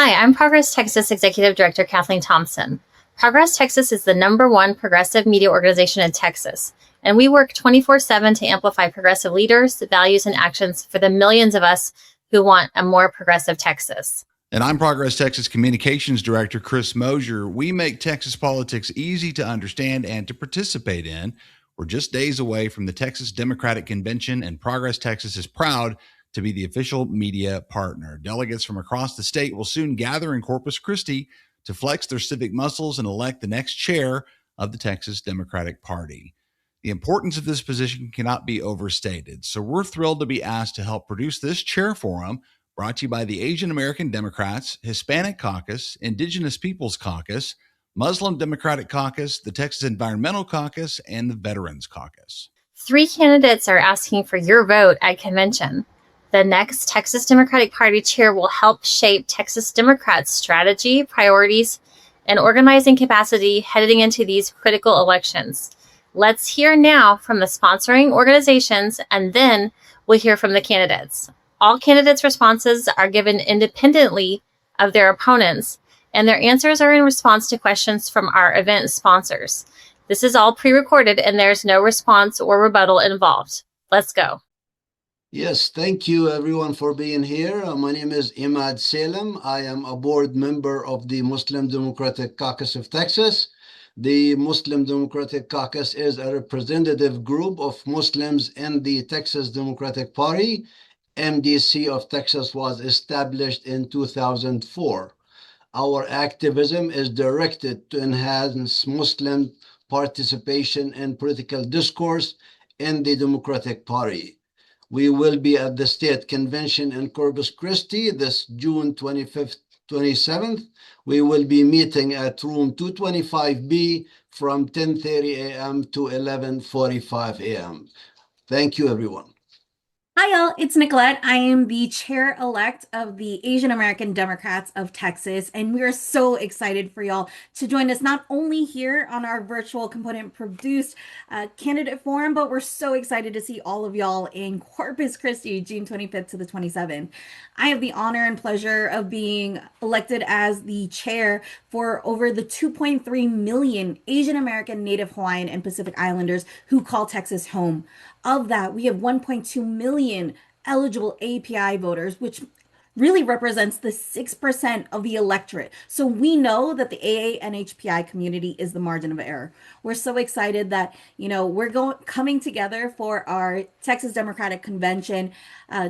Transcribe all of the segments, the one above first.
Hi, I'm Progress Texas Executive Director Kathleen Thompson. Progress Texas is the #1 progressive media organization in Texas, and we work 24/7 to amplify progressive leaders, values, and actions for the millions of us who want a more progressive Texas. And I'm Progress Texas Communications Director Chris Mosier. We make Texas politics easy to understand and to participate in. We're just days away from the Texas Democratic Convention, and Progress Texas is proud to be the official media partner. Delegates from across the state will soon gather in Corpus Christi to flex their civic muscles and elect the next chair of the Texas Democratic Party. The importance of this position cannot be overstated, so we're thrilled to be asked to help produce this chair forum, brought to you by the Asian American Democrats, Hispanic Caucus, Indigenous Peoples Caucus, Muslim Democratic Caucus, the Texas Environmental Caucus, and the Veterans Caucus. 3 candidates are asking for your vote at convention. The next Texas Democratic Party chair will help shape Texas Democrats' strategy, priorities, and organizing capacity heading into these critical elections. Let's hear now from the sponsoring organizations, and then we'll hear from the candidates. All candidates' responses are given independently of their opponents, and their answers are in response to questions from our event sponsors. This is all pre-recorded, and there's no response or rebuttal involved. Let's go. Yes, thank you everyone for being here. My name is Imad Salem. I am a board member of the Muslim Democratic Caucus of Texas. The Muslim Democratic Caucus is a representative group of Muslims in the Texas Democratic Party. MDC of Texas was established in 2004. Our activism is directed to enhance Muslim participation in political discourse in the Democratic Party. We will be at the state convention in Corpus Christi this June 25th, 27th. We will be meeting at room 225B from 10:30 a.m. to 11:45 a.m. Thank you, everyone. Hi, y'all. It's Nicolette. I am the chair-elect of the Asian American Democrats of Texas, and we are so excited for y'all to join us not only here on our virtual component-produced candidate forum, but we're so excited to see all of y'all in Corpus Christi, June 25th to the 27th. I have the honor and pleasure of being elected as the chair for over the 2.3 million Asian American, Native Hawaiian, and Pacific Islanders who call Texas home. Of that, we have 1.2 million eligible API voters, which really represents the 6% of the electorate. So we know that the AA and HPI community is the margin of error. We're so excited that, we're coming together for our Texas Democratic Convention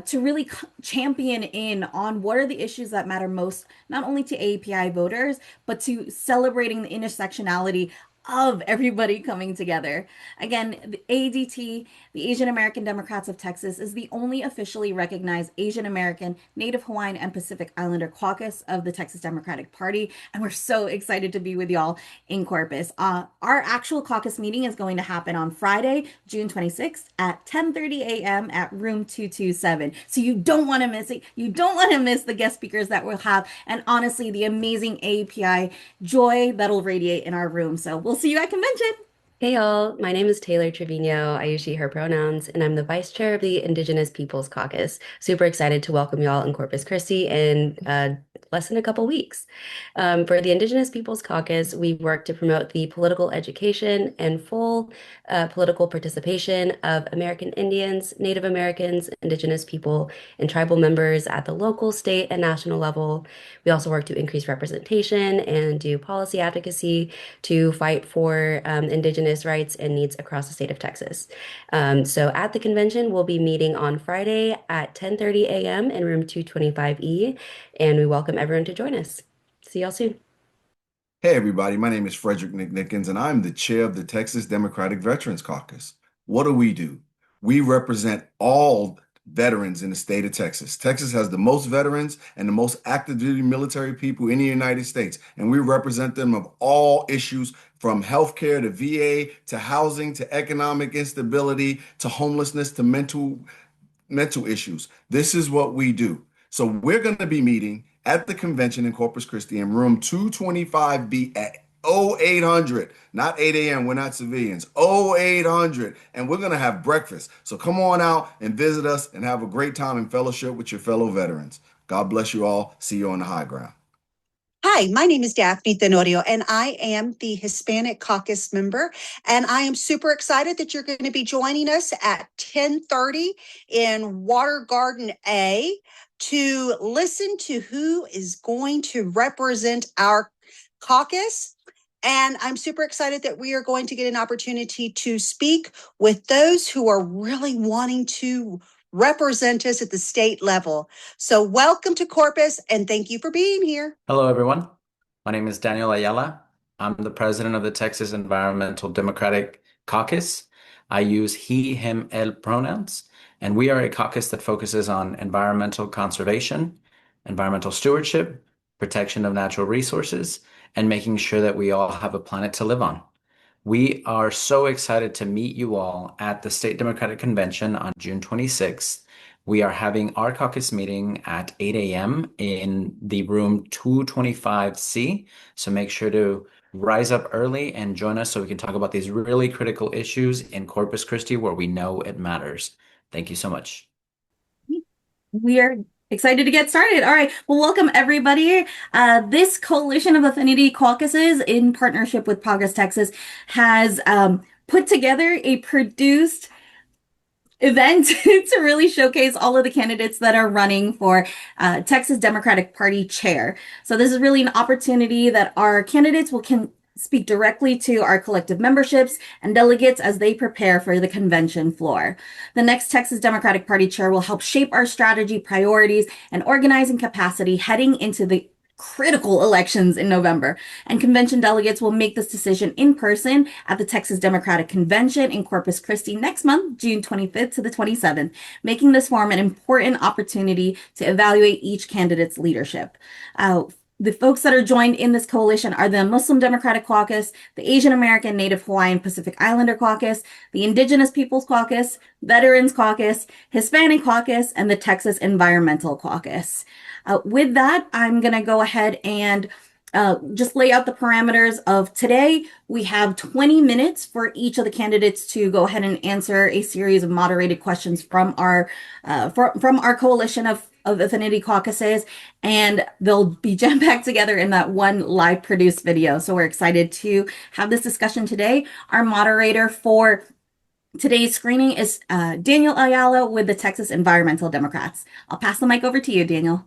to really champion in on what are the issues that matter most, not only to API voters, but to celebrating the intersectionality of everybody coming together. Again, the ADT, the Asian American Democrats of Texas, is the only officially recognized Asian American, Native Hawaiian, and Pacific Islander caucus of the Texas Democratic Party, and we're so excited to be with y'all in Corpus. Our actual caucus meeting is going to happen on Friday, June 26th at 10:30 a.m. at room 227. So you don't want to miss it. You don't want to miss the guest speakers that we'll have, and honestly, the amazing API joy that'll radiate in our room. So we'll see you at convention. Hey y'all, my name is Taylor Trevino. I use she, her pronouns, and I'm the vice chair of the Indigenous Peoples Caucus. Super excited to welcome y'all in Corpus Christi in less than a couple weeks. For the Indigenous Peoples Caucus, we work to promote the political education and full political participation of American Indians, Native Americans, Indigenous people, and tribal members at the local, state, and national level. We also work to increase representation and do policy advocacy to fight for Indigenous rights and needs across the state of Texas. So at the convention, we'll be meeting on Friday at 10:30 a.m. in room 225E, and we welcome everyone to join us. See y'all soon. Hey everybody, my name is Frederick Nickens, and I'm the chair of the Texas Democratic Veterans Caucus. What do? We represent all veterans in the state of Texas. Texas has the most veterans and the most active duty military people in the United States, and we represent them of all issues from healthcare to VA to housing to economic instability to homelessness to mental issues. This is what we do. So we're going to be meeting at the convention in Corpus Christi in room 225B at 0800, not 8 a.m. We're not civilians. 0800. And we're going to have breakfast. So come on out and visit us and have a great time in fellowship with your fellow veterans. God bless you all. See you on the high ground. Hi, my name is Daphne Tenorio, and I am the Hispanic Caucus member. And I am super excited that you're going to be joining us at 10:30 in Water Garden A to listen to who is going to represent our caucus. And I'm super excited that we are going to get an opportunity to speak with those who are really wanting to represent us at the state level. So welcome to Corpus, and thank you for being here. Hello, everyone. My name is Daniel Ayala. I'm the president of the Texas Environmental Democratic Caucus. I use he, him, él pronouns, and we are a caucus that focuses on environmental conservation, environmental stewardship, protection of natural resources, and making sure that we all have a planet to live on. We are so excited to meet you all at the State Democratic Convention on June 26th. We are having our caucus meeting at 8 a.m. in the room 225C. So make sure to rise up early and join us so we can talk about these really critical issues in Corpus Christi where we know it matters. Thank you so much. We are excited to get started. All right. Well, welcome everybody. This coalition of affinity caucuses in partnership with Progress Texas has put together a produced event to really showcase all of the candidates that are running for Texas Democratic Party chair. So this is really an opportunity that our candidates can speak directly to our collective memberships and delegates as they prepare for the convention floor. The next Texas Democratic Party chair will help shape our strategy, priorities, and organizing capacity heading into the critical elections in November. And convention delegates will make this decision in person at the Texas Democratic Convention in Corpus Christi next month, June 25th to the 27th, making this forum an important opportunity to evaluate each candidate's leadership. The folks that are joined in this coalition are the Muslim Democratic Caucus, the Asian American Native Hawaiian Pacific Islander Caucus, the Indigenous Peoples Caucus, Veterans Caucus, Hispanic Caucus, and the Texas Environmental Caucus. With that, I'm going to go ahead and just lay out the parameters of today. We have 20 minutes for each of the candidates to go ahead and answer a series of moderated questions from our coalition of affinity caucuses, and they'll be jammed back together in that one live produced video. So we're excited to have this discussion today. Our moderator for today's screening is Daniel Ayala with the Texas Environmental Democrats. I'll pass the mic over to you, Daniel.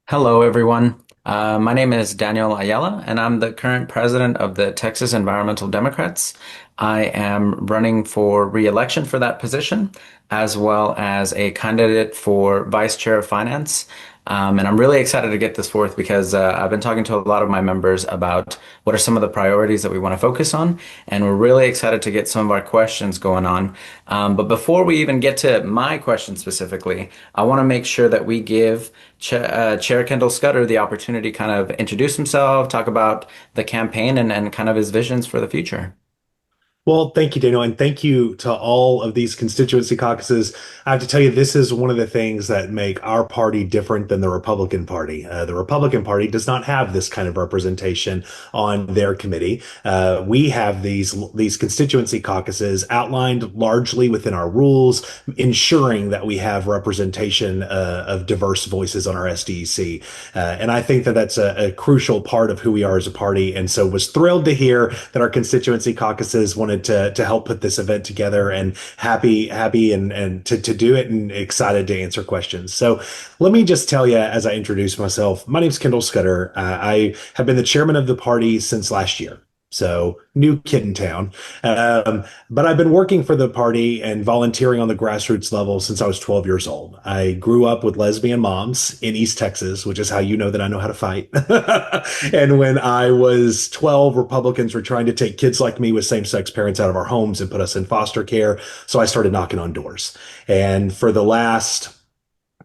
Hello, everyone. My name is Daniel Ayala, and I'm the current president of the Texas Environmental Democrats. I am running for re-election for that position, as well as a candidate for vice chair of finance. And I'm really excited to get this forth because I've been talking to a lot of my members about what are some of the priorities that we want to focus on. And we're really excited to get some of our questions going on. But before we even get to my question specifically, I want to make sure that we give Chair Kendall Scudder the opportunity to kind of introduce himself, talk about the campaign and kind of his visions for the future. Well, thank you, Daniel, and thank you to all of these constituency caucuses. I have to tell you, this is one of the things that make our party different than the Republican Party. The Republican Party does not have this kind of representation on their committee. We have these constituency caucuses outlined largely within our rules, ensuring that we have representation of diverse voices on our SDEC. And I think that that's a crucial part of who we are as a party. And so was thrilled to hear that our constituency caucuses wanted to help put this event together, and happy and to do it, and excited to answer questions. So let me just tell you, as I introduce myself, my name is Kendall Scudder. I have been the chairman of the party since last year. So new kid in town. But I've been working for the party and volunteering on the grassroots level since I was 12 years old. I grew up with lesbian moms in East Texas, which is how you know that I know how to fight. And when I was 12, Republicans were trying to take kids like me with same-sex parents out of our homes and put us in foster care. So I started knocking on doors. And for the last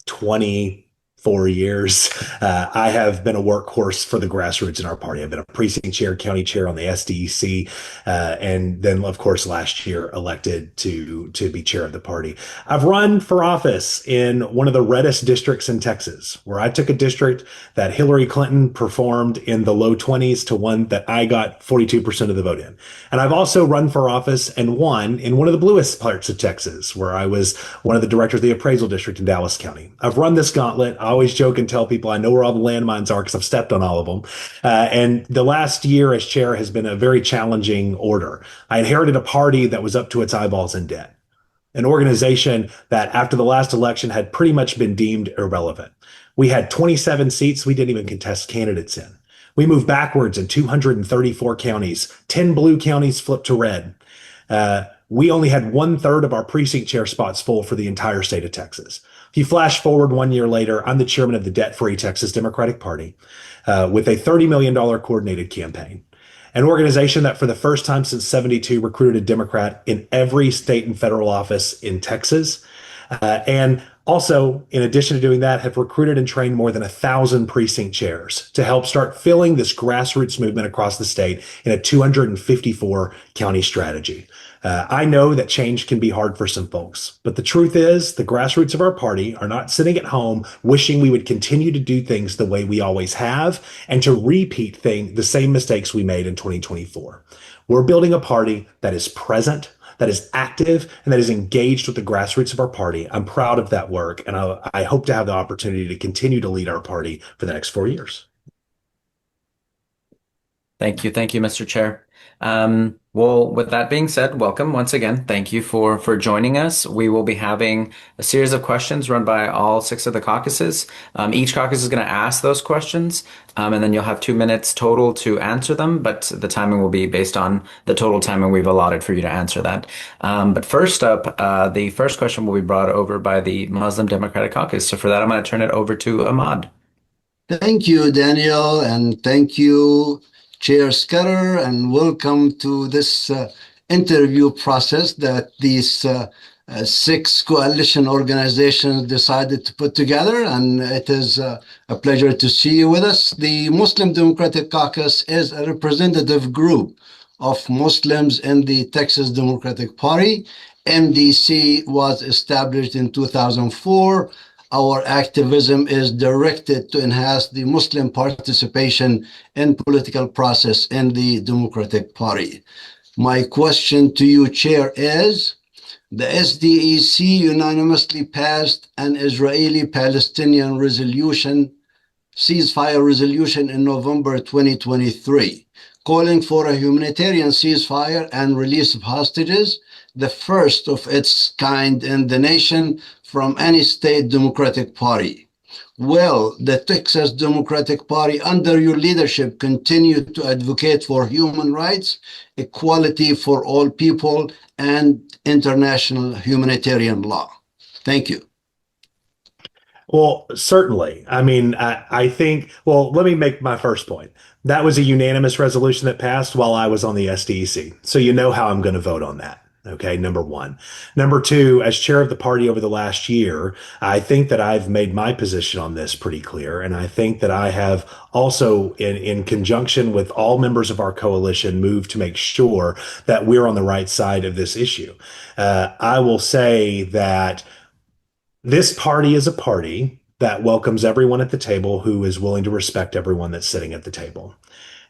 24 years, I have been a workhorse for the grassroots in our party. I've been a precinct chair, county chair on the SDEC, and then, of course, last year elected to be chair of the party. I've run for office in one of the reddest districts in Texas, where I took a district that Hillary Clinton performed in the low 20s to one that I got 42% of the vote in. And I've also run for office and won in one of the bluest parts of Texas, where I was one of the directors of the appraisal district in Dallas County. I've run this gauntlet. always joke and tell people I know where all the landmines are because I've stepped on all of them. And the last year as chair has been a very challenging order. I inherited a party that was up to its eyeballs in debt, an organization that after the last election had pretty much been deemed irrelevant. We had 27 seats we didn't even contest candidates in. We moved backwards in 234 counties. 10 blue counties flipped to red. We only had 1/3 of our precinct chair spots full for the entire state of Texas. If you flash forward 1 year later, I'm the chairman of the debt-free Texas Democratic Party with a $30 million coordinated campaign. An organization that for the first time since 72 recruited a Democrat in every state and federal office in Texas. And also, in addition to doing that, have recruited and trained more than 1,000 precinct chairs to help start filling this grassroots movement across the state in a 254 county strategy. I know that change can be hard for some folks, but the truth is the grassroots of our party are not sitting at home wishing we would continue to do things the way we always have and to repeat the same mistakes we made in 2024. We're building a party that is present, that is active, and that is engaged with the grassroots of our party. I'm proud of that work, and I hope to have the opportunity to continue to lead our party for the next 4 years. Thank you, Mr. Chair. Well, with that being said, welcome once again. Thank you for joining us. We will be having a series of questions run by all 6 of the caucuses. Each caucus is going to ask those questions, and then you'll have 2 minutes total to answer them, but the timing will be based on the total timing we've allotted for you to answer that. But first up, the first question will be brought over by the Muslim Democratic Caucus. So for that, I'm going to turn it over to Ahmad. Thank you, Daniel, and thank you, Chair Scudder, and welcome to this interview process that these 6 coalition organizations decided to put together, and it is a pleasure to see you with us. The Muslim Democratic Caucus is a representative group of Muslims in the Texas Democratic Party. MDC was established in 2004. Our activism is directed to enhance the Muslim participation in political process in the Democratic Party. My question to you, Chair, is the SDEC unanimously passed an Israeli-Palestinian ceasefire resolution in November 2023, calling for a humanitarian ceasefire and release of hostages, the first of its kind in the nation from any state Democratic Party. Will the Texas Democratic Party, under your leadership, continue to advocate for human rights, equality for all people, and international humanitarian law? Thank you. Well, certainly. I mean, I think, well, let me make my first point. That was a unanimous resolution that passed while I was on the SDEC. So you know how I'm going to vote on that. Okay, number one. Number two, as chair of the party over the last year, I think that I've made my position on this pretty clear. And I think that I have also, in conjunction with all members of our coalition, moved to make sure that we're on the right side of this issue. I will say that this party is a party that welcomes everyone at the table who is willing to respect everyone that's sitting at the table.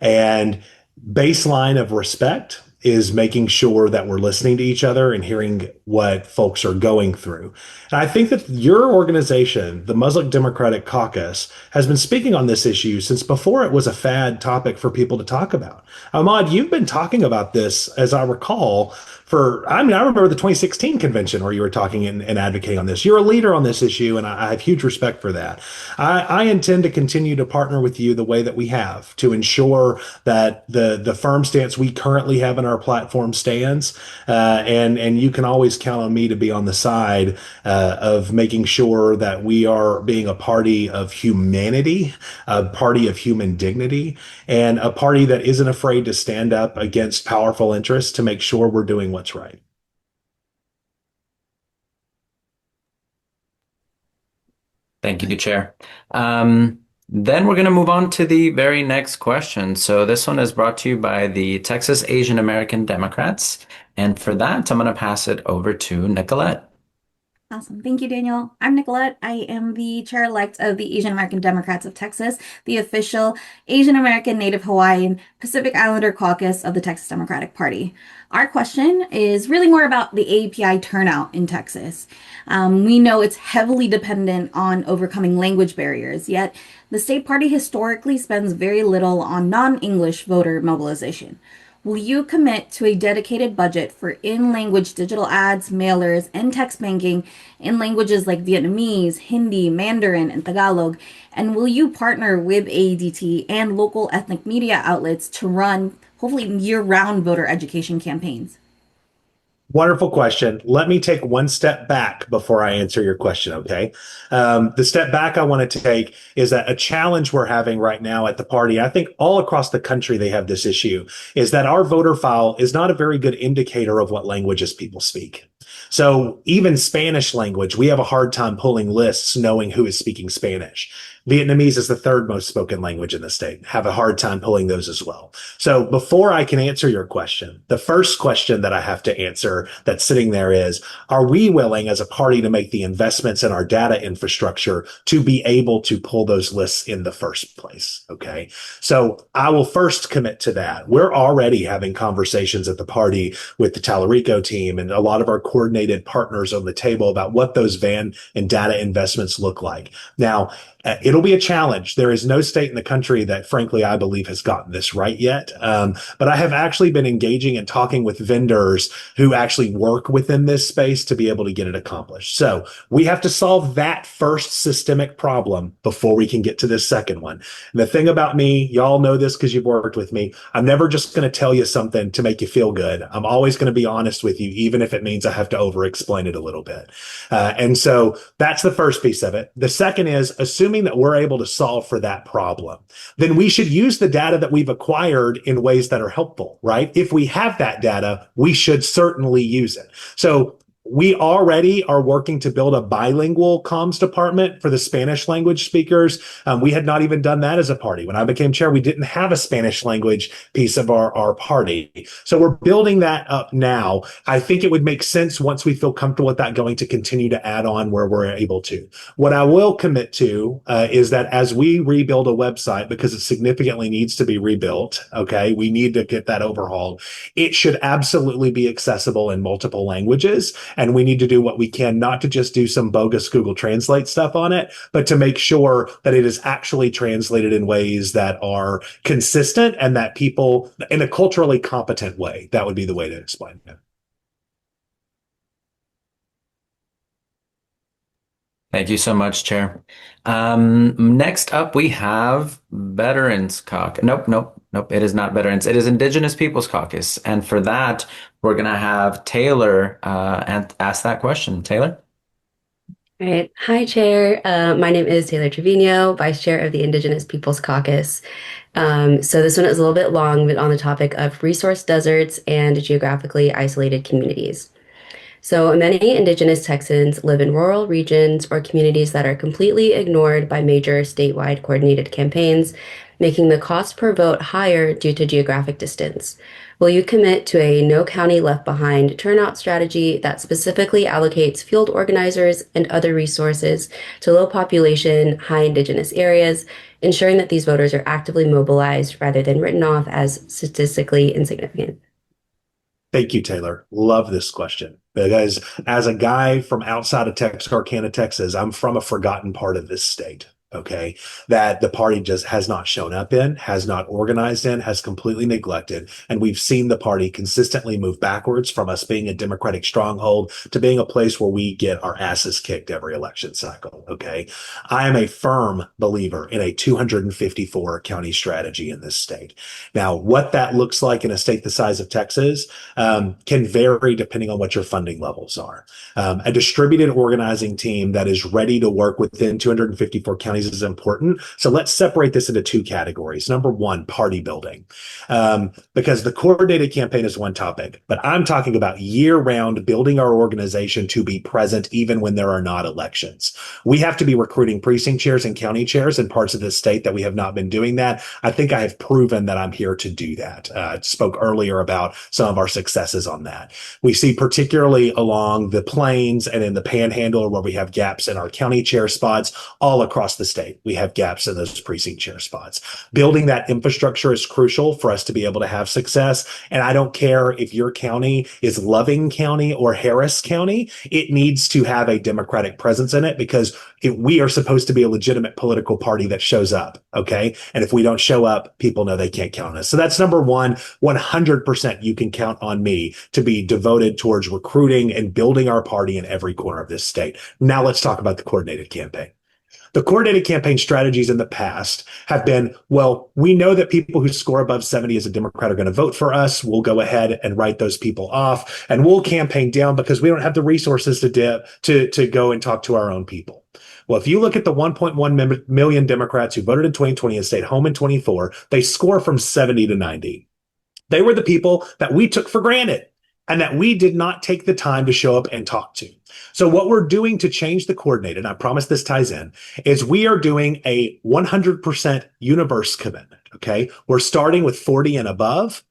And baseline of respect is making sure that we're listening to each other and hearing what folks are going through. And I think that your organization, the Muslim Democratic Caucus, has been speaking on this issue since before it was a fad topic for people to talk about. Ahmad, you've been talking about this, as I recall, I remember the 2016 convention where you were talking and advocating on this. You're a leader on this issue, and I have huge respect for that. I intend to continue to partner with you the way that we have to ensure that the firm stance we currently have in our platform stands, and you can always count on me to be on the side of making sure that we are being a party of humanity, a party of human dignity, and a party that isn't afraid to stand up against powerful interests to make sure we're doing what's right. Thank you, Chair. Then we're going to move on to the very next question. So this one is brought to you by the Texas Asian American Democrats. And for that, I'm going to pass it over to Nicolette. Awesome. Thank you, Daniel. I'm Nicolette. I am the chair-elect of the Asian American Democrats of Texas, the official Asian American Native Hawaiian Pacific Islander caucus of the Texas Democratic Party. Our question is really more about the API turnout in Texas. We know it's heavily dependent on overcoming language barriers, yet the state party historically spends very little on non-English voter mobilization. Will you commit to a dedicated budget for in-language digital ads, mailers, and text banking in languages like Vietnamese, Hindi, Mandarin, and Tagalog? And will you partner with AEDT and local ethnic media outlets to run, hopefully, year-round voter education campaigns? Wonderful question. Let me take one step back before I answer your question, okay? The step back I want to take is that a challenge we're having right now at the party, I think all across the country they have this issue, is that our voter file is not a very good indicator of what languages people speak. So even Spanish language, we have a hard time pulling lists knowing who is speaking Spanish. Vietnamese is the third most spoken language in the state. Have a hard time pulling those as well. So before I can answer your question, the first question that I have to answer that's sitting there is, are we willing as a party to make the investments in our data infrastructure to be able to pull those lists in the first place? Okay. So I will first commit to that. We're already having conversations at the party with the Talarico team and a lot of our coordinated partners on the table about what those van and data investments look like. Now, it'll be a challenge. There is no state in the country that, frankly, I believe has gotten this right yet. But I have actually been engaging and talking with vendors who actually work within this space to be able to get it accomplished. So we have to solve that first systemic problem before we can get to this second one. And the thing about me, y'all know this because you've worked with me, I'm never just going to tell you something to make you feel good. I'm always going to be honest with you, even if it means I have to over-explain it a little bit. And so that's the first piece of it. The second is, assuming that we're able to solve for that problem, then we should use the data that we've acquired in ways that are helpful, right? If we have that data, we should certainly use it. So we already are working to build a bilingual comms department for the Spanish language speakers. We had not even done that as a party. When I became chair, we didn't have a Spanish language piece of our party. So we're building that up now. I think it would make sense once we feel comfortable with that going to continue to add on where we're able to. What I will commit to is that as we rebuild a website, because it significantly needs to be rebuilt, okay, we need to get that overhauled. It should absolutely be accessible in multiple languages. And we need to do what we can, not to just do some bogus Google Translate stuff on it, but to make sure that it is actually translated in ways that are consistent and that people, in a culturally competent way. That would be the way to explain it. Thank you so much, Chair. Next up, we have Veterans Caucus. Nope. It is not Veterans. It is Indigenous Peoples Caucus. And for that, we're going to have Taylor and ask that question. Taylor? All right. Hi, Chair. My name is Taylor Trevino, Vice Chair of the Indigenous Peoples Caucus. So this one is a little bit long, but on the topic of resource deserts and geographically isolated communities. So many Indigenous Texans live in rural regions or communities that are completely ignored by major statewide coordinated campaigns, making the cost per vote higher due to geographic distance. Will you commit to a no county left behind turnout strategy that specifically allocates field organizers and other resources to low population, high Indigenous areas, ensuring that these voters are actively mobilized rather than written off as statistically insignificant? Thank you, Taylor. Love this question because as a guy from outside of Texarkana, Texas, I'm from a forgotten part of this state. Okay, that the party just has not shown up in, has not organized in, has completely neglected. And we've seen the party consistently move backwards from us being a Democratic stronghold to being a place where we get our asses kicked every election cycle. Okay, I am a firm believer in a 254 county strategy in this state. Now, what that looks like in a state the size of Texas can vary depending on what your funding levels are. A distributed organizing team that is ready to work within 254 counties categories is important. So let's separate this into two categories. Number one, party building. Because the coordinated campaign is one topic, but I'm talking about year-round building our organization to be present even when there are not elections. We have to be recruiting precinct chairs and county chairs in parts of the state that we have not been doing that. I think I have proven that I'm here to do that. I spoke earlier about some of our successes on that. We see particularly along the plains and in the panhandle where we have gaps in our county chair spots all across the state. We have gaps in those precinct chair spots. Building that infrastructure is crucial for us to be able to have success. And I don't care if your county is Loving County or Harris County, it needs to have a Democratic presence in it because we are supposed to be a legitimate political party that shows up. Okay. And if we don't show up, people know they can't count on us. So that's number one. 100% you can count on me to be devoted towards recruiting and building our party in every corner of this state. Now let's talk about the coordinated campaign. The coordinated campaign strategies in the past have been, well, we know that people who score above 70 as a Democrat are going to vote for us. We'll go ahead and write those people off, and we'll campaign down because we don't have the resources to go and talk to our own people. Well, if you look at the 1.1 million Democrats who voted in 2020 and stayed home in 24, they score from 70 to 90. They were the people that we took for granted and that we did not take the time to show up and talk to. So what we're doing to change the coordinated, and I promise this ties in, is we are doing a 100% universe commitment, okay? We're starting with 40 and above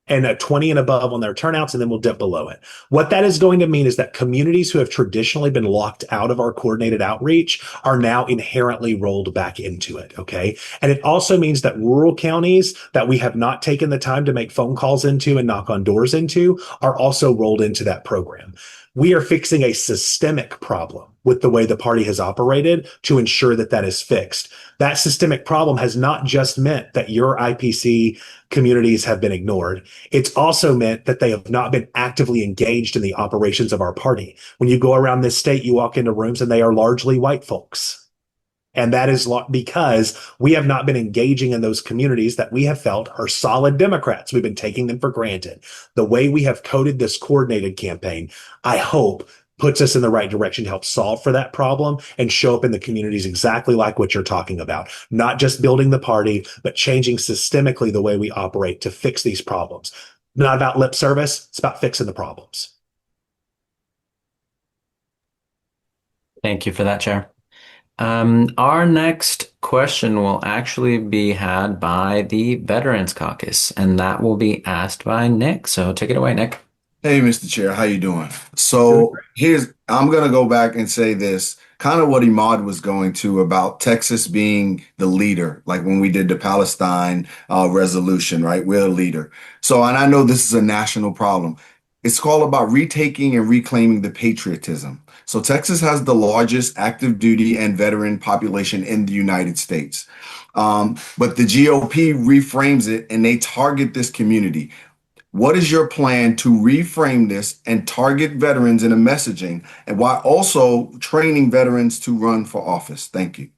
and a 20 and above on their turnouts, and then we'll dip below it. What that is going to mean is that communities who have traditionally been locked out of our coordinated outreach are now inherently rolled back into it, okay? And it also means that rural counties that we have not taken the time to make phone calls into and knock on doors into are also rolled into that program. We are fixing a systemic problem with the way the party has operated to ensure that that is fixed. That systemic problem has not just meant that your IPC communities have been ignored. It's also meant that they have not been actively engaged in the operations of our party. When you go around this state, you walk into rooms and they are largely white folks. And that is because we have not been engaging in those communities that we have felt are solid Democrats. We've been taking them for granted. The way we have coded this coordinated campaign, I hope, puts us in the right direction to help solve for that problem and show up in the communities exactly like what you're talking about. Not just building the party, but changing systemically the way we operate to fix these problems. Not about lip service, it's about fixing the problems. Thank you for that, Chair. Our next question will actually be had by the Veterans Caucus, and that will be asked by Nick. So take it away, Nick. Hey, Mr. Chair, how you doing? So I'm going to go back and say this, kind of what Imad was going to about Texas being the leader, like when we did the Palestine resolution, right? We're a leader. So, and I know this is a national problem. It's all about retaking and reclaiming the patriotism. So Texas has the largest active duty and veteran population in the United States. But the GOP reframes it and they target this community. What is your plan to reframe this and target veterans in a messaging and while also training veterans to run for office? Thank you.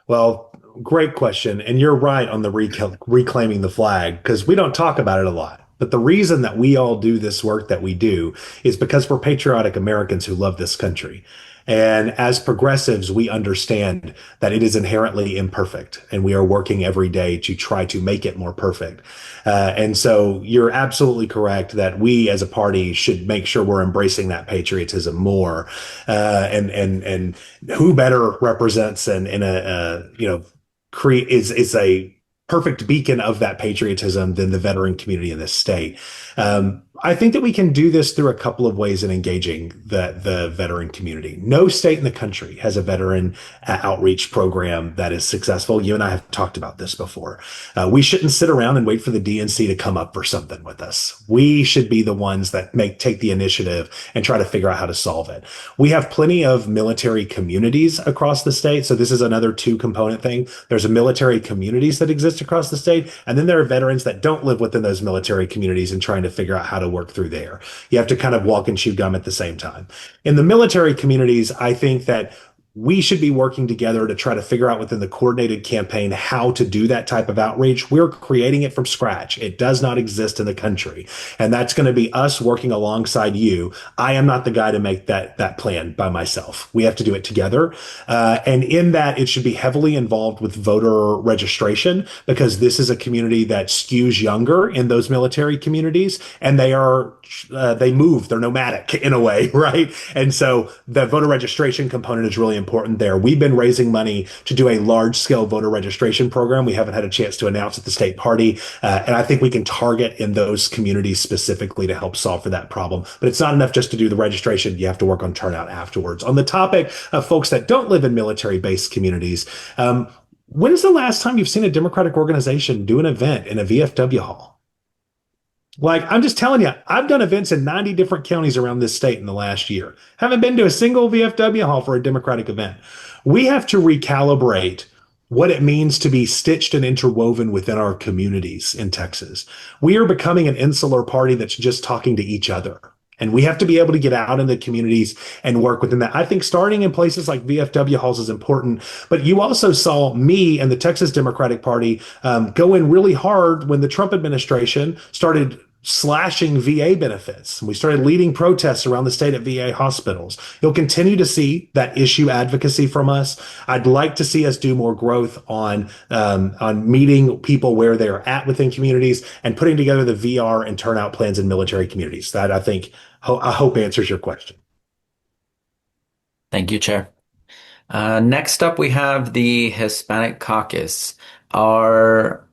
Well, great question. And you're right on the reclaiming the flag, because we don't talk about it a lot. But the reason that we all do this work that we do is because we're patriotic Americans who love this country. And as progressives, we understand that it is inherently imperfect, and we are working every day to try to make it more perfect. And so you're absolutely correct that we as a party should make sure we're embracing that patriotism more. And who better represents is a perfect beacon of that patriotism than the veteran community in this state. I think that we can do this through a couple of ways in engaging the veteran community. No state in the country has a veteran outreach program that is successful. You and I have talked about this before. We shouldn't sit around and wait for the DNC to come up for something with us. We should be the ones that take the initiative and try to figure out how to solve it. We have plenty of military communities across the state. So this is another two-component thing. There's a military communities that exist across the state, and then there are veterans that don't live within those military communities and trying to figure out how to work through there. You have to kind of walk and chew gum at the same time. In the military communities, I think that we should be working together to try to figure out within the coordinated campaign how to do that type of outreach. We're creating it from scratch. It does not exist in the country. And that's going to be us working alongside you. I am not the guy to make that plan by myself. We have to do it together. And in that, it should be heavily involved with voter registration, because this is a community that skews younger in those military communities, and they move, they're nomadic in a way, right? And so the voter registration component is really important there. We've been raising money to do a large scale voter registration program. We haven't had a chance to announce at the state party. And I think we can target in those communities specifically to help solve for that problem. But it's not enough just to do the registration. You have to work on turnout afterwards. On the topic of folks that don't live in military based communities, when is the last time you've seen a Democratic organization do an event in a VFW hall? Like, I'm just telling you, I've done events in 90 different counties around this state in the last year. Haven't been to a single VFW hall for a Democratic event. We have to recalibrate what it means to be stitched and interwoven within our communities in Texas. We are becoming an insular party that's just talking to each other. And we have to be able to get out in the communities and work within that. I think starting in places like VFW halls is important. But you also saw me and the Texas Democratic Party go in really hard when the Trump administration started slashing VA benefits. We started leading protests around the state at VA hospitals. You'll continue to see that issue advocacy from us. I'd like to see us do more growth on meeting people where they're at within communities and putting together the VR and turnout plans in military communities. That I hope answers your question. Thank you, Chair. Next up, we have the Hispanic Caucus. Our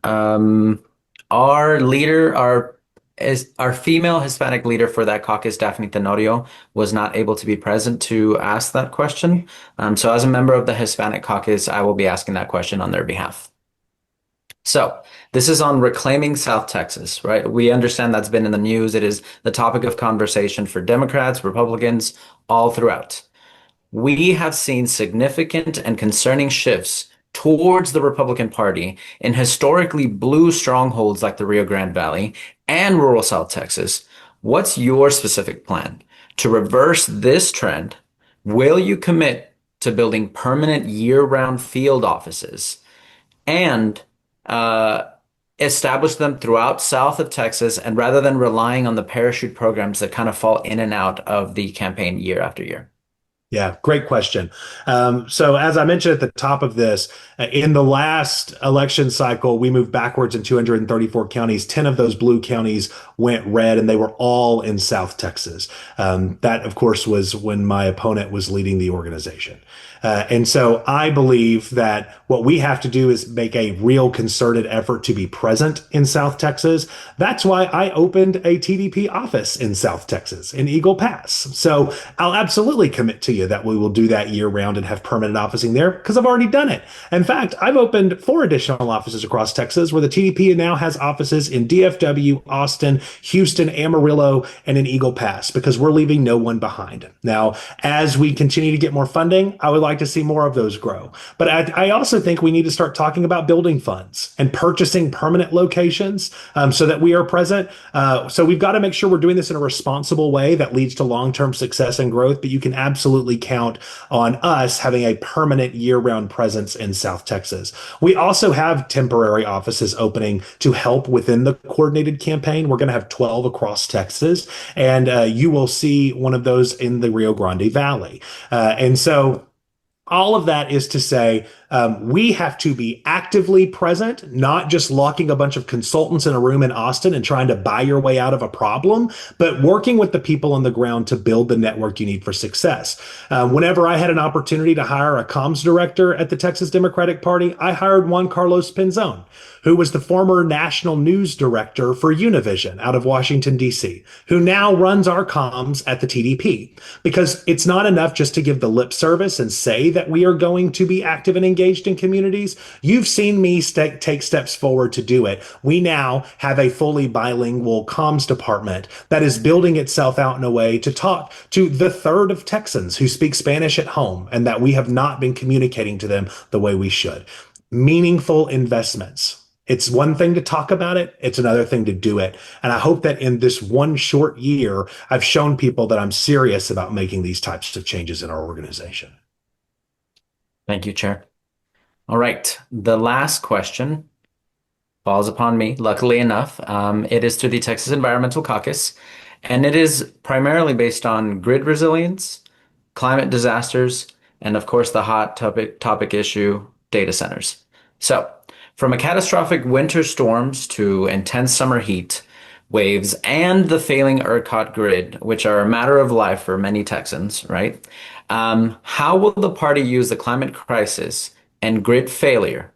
female Hispanic leader for that caucus, Daphne Tenorio, was not able to be present to ask that question. So as a member of the Hispanic Caucus, I will be asking that question on their behalf. So this is on reclaiming South Texas, right? We understand that's been in the news. It is the topic of conversation for Democrats, Republicans, all throughout. We have seen significant and concerning shifts towards the Republican Party in historically blue strongholds like the Rio Grande Valley and rural South Texas. What's your specific plan to reverse this trend? Will you commit to building permanent year-round field offices and establish them throughout south of Texas, and rather than relying on the parachute programs that kind of fall in and out of the campaign year after year? Yeah, great question. So as I mentioned at the top of this, in the last election cycle, we moved backwards in 234 counties. 10 of those blue counties went red, and they were all in South Texas. That, of course, was when my opponent was leading the organization. And so I believe that what we have to do is make a real concerted effort to be present in South Texas. That's why I opened a TDP office in South Texas, in Eagle Pass. So I'll absolutely commit to you that we will do that year round and have permanent officing there, because I've already done it. In fact, I've opened 4 additional offices across Texas, where the TDP now has offices in DFW, Austin, Houston, Amarillo, and in Eagle Pass, because we're leaving no one behind. Now, as we continue to get more funding, I would like to see more of those grow. But I also think we need to start talking about building funds and purchasing permanent locations so that we are present. So we've got to make sure we're doing this in a responsible way that leads to long-term success and growth. But you can absolutely count on us having a permanent year-round presence in South Texas. We also have temporary offices opening to help within the coordinated campaign. We're going to have 12 across Texas, and you will see one of those in the Rio Grande Valley. And so all of that is to say, we have to be actively present, not just locking a bunch of consultants in a room in Austin and trying to buy your way out of a problem, but working with the people on the ground to build the network you need for success. Whenever I had an opportunity to hire a comms director at the Texas Democratic Party, I hired Juan Carlos Pinzon, who was the former national news director for Univision out of Washington, D.C., who now runs our comms at the TDP. Because it's not enough just to give the lip service and say that we are going to be active and engaged in communities. You've seen me take steps forward to do it. We now have a fully bilingual comms department that is building itself out in a way to talk to the third of Texans who speak Spanish at home, and that we have not been communicating to them the way we should. Meaningful investments. It's one thing to talk about it. It's another thing to do it. And I hope that in this one short year, I've shown people that I'm serious about making these types of changes in our organization. Thank you, Chair. All right. The last question falls upon me, luckily enough. It is to the Texas Environmental Caucus, and it is primarily based on grid resilience, climate disasters, and of course, the hot topic issue, data centers. So, from a catastrophic winter storms to intense summer heat waves and the failing ERCOT grid, which are a matter of life for many Texans, right? How will the party use the climate crisis and grid failure,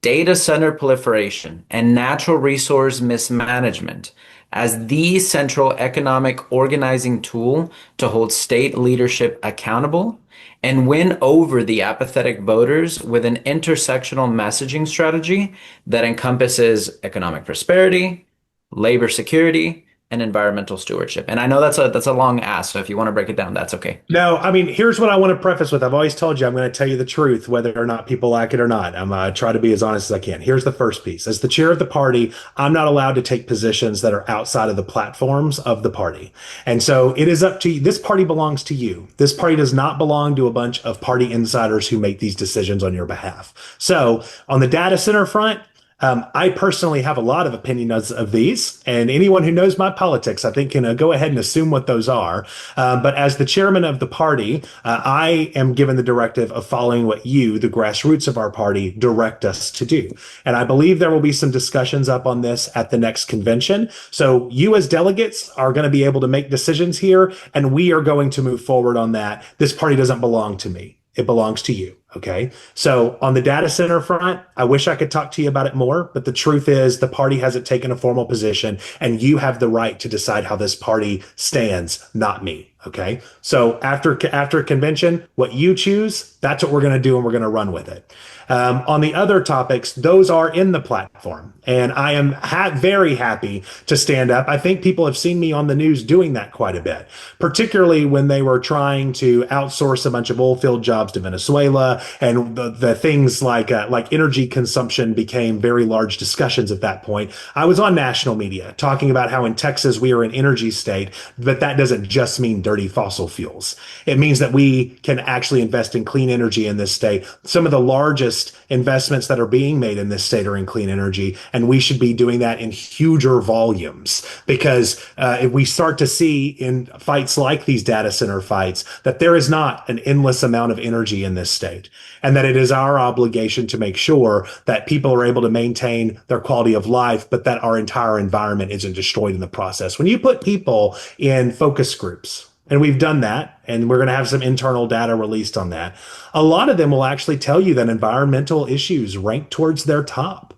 data center proliferation, and natural resource mismanagement as the central economic organizing tool to hold state leadership accountable and win over the apathetic voters with an intersectional messaging strategy that encompasses economic prosperity, labor security, and environmental stewardship? And I know that's a long ask, so if you want to break it down, that's okay. No, I mean, here's what I want to preface with. I've always told you I'm going to tell you the truth, whether or not people like it or not. I'm try to be as honest as I can. Here's the first piece. As the chair of the party, I'm not allowed to take positions that are outside of the platforms of the party. And so it is up to you. This party belongs to you. This party does not belong to a bunch of party insiders who make these decisions on your behalf. So on the data center front, I personally have a lot of opinions of these, and anyone who knows my politics, I think, can go ahead and assume what those are. But as the chairman of the party, I am given the directive of following what you, the grassroots of our party, direct us to do. And I believe there will be some discussions up on this at the next convention. So you as delegates are going to be able to make decisions here, and we are going to move forward on that. This party doesn't belong to me. It belongs to you. Okay. So on the data center front, I wish I could talk to you about it more, but the truth is the party hasn't taken a formal position, and you have the right to decide how this party stands, not me. Okay. So after convention, what you choose, that's what we're going to do, and we're going to run with it. On the other topics, those are in the platform, and I am very happy to stand up. I think people have seen me on the news doing that quite a bit, particularly when they were trying to outsource a bunch of oil field jobs to Venezuela, and the things like energy consumption became very large discussions at that point. I was on national media talking about how in Texas we are an energy state, but that doesn't just mean dirty fossil fuels. It means that we can actually invest in clean energy in this state. Some of the largest investments that are being made in this state are in clean energy, and we should be doing that in huger volumes, because if we start to see in fights like these data center fights that there is not an endless amount of energy in this state, and that it is our obligation to make sure that people are able to maintain their quality of life, but that our entire environment isn't destroyed in the process. When you put people in focus groups, and we've done that, and we're going to have some internal data released on that, a lot of them will actually tell you that environmental issues rank towards their top.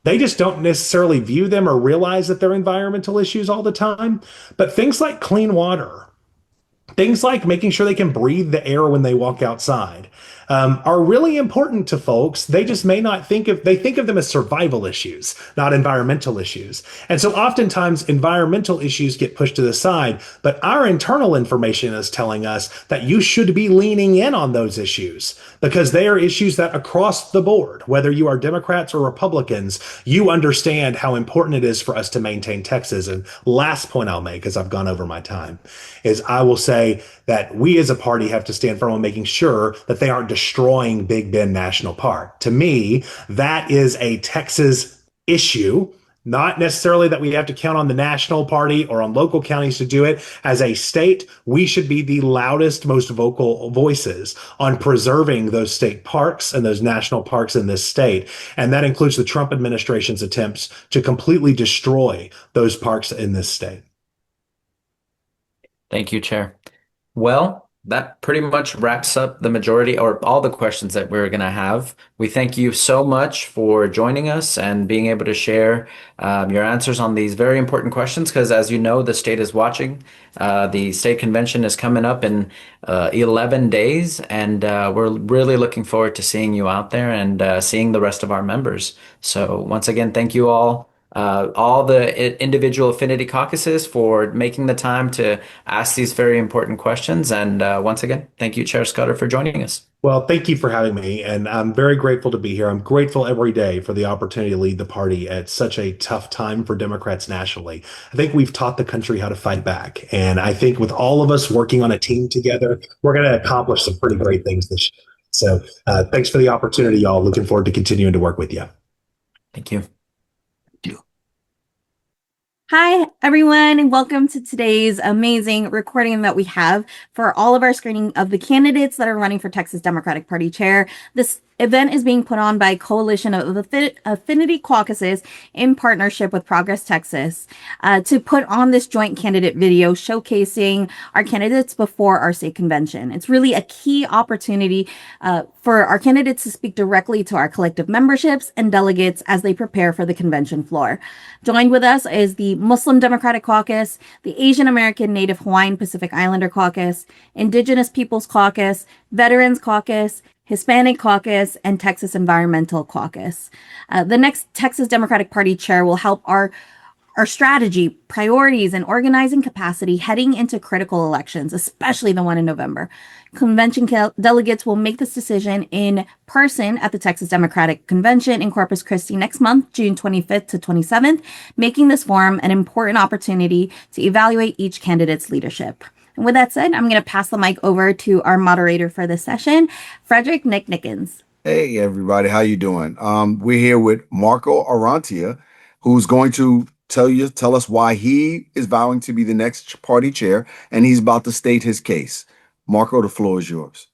They just don't necessarily view them or realize that they're environmental issues all the time. But things like clean water, things like making sure they can breathe the air when they walk outside, are really important to folks. They just may not think of them as survival issues, not environmental issues. And so oftentimes environmental issues get pushed to the side, but our internal information is telling us that you should be leaning in on those issues, because they are issues that across the board, whether you are Democrats or Republicans, you understand how important it is for us to maintain Texas. And last point I'll make, as I've gone over my time, is I will say that we as a party have to stand firm on making sure that they aren't destroying Big Bend National Park. To me, that is a Texas issue, not necessarily that we have to count on the national party or on local counties to do it. As a state, we should be the loudest, most vocal voices on preserving those state parks and those national parks in this state. And that includes the Trump administration's attempts to completely destroy those parks in this state. Thank you, Chair. Well, that pretty much wraps up the majority or all the questions that we're going to have. We thank you so much for joining us and being able to share your answers on these very important questions, because as you know, the state is watching. The state convention is coming up in 11 days, and we're really looking forward to seeing you out there and seeing the rest of our members. So once again, thank you all the individual affinity caucuses for making the time to ask these very important questions. And once again, thank you, Chair Scudder, for joining us. Well, thank you for having me, and I'm very grateful to be here. I'm grateful every day for the opportunity to lead the party at such a tough time for Democrats nationally. I think we've taught the country how to fight back, and I think with all of us working on a team together, we're going to accomplish some pretty great things this year. So thanks for the opportunity, y'all. Looking forward to continuing to work with you. Thank you. Hi, everyone, and welcome to today's amazing recording that we have for all of our screening of the candidates that are running for Texas Democratic Party chair. This event is being put on by a coalition of Affinity Caucuses in partnership with Progress Texas to put on this joint candidate video showcasing our candidates before our state convention. It's really a key opportunity for our candidates to speak directly to our collective memberships and delegates as they prepare for the convention floor. Joined with us is the Muslim Democratic Caucus, the Asian American Native Hawaiian Pacific Islander Caucus, Indigenous Peoples Caucus, Veterans Caucus, Hispanic Caucus, and Texas Environmental Caucus. The next Texas Democratic Party chair will help our strategy, priorities, and organizing capacity heading into critical elections, especially the one in November. Convention delegates will make this decision in person at the Texas Democratic Convention in Corpus Christi next month, June 25th to 27th, making this forum an important opportunity to evaluate each candidate's leadership. And with that said, I'm going to pass the mic over to our moderator for this session, Frederick Nicknickens. Hey, everybody. How you doing? We're here with Marco Orrantia, who's going to tell us why he is vowing to be the next party chair, and he's about to state his case. Marco, the floor is yours.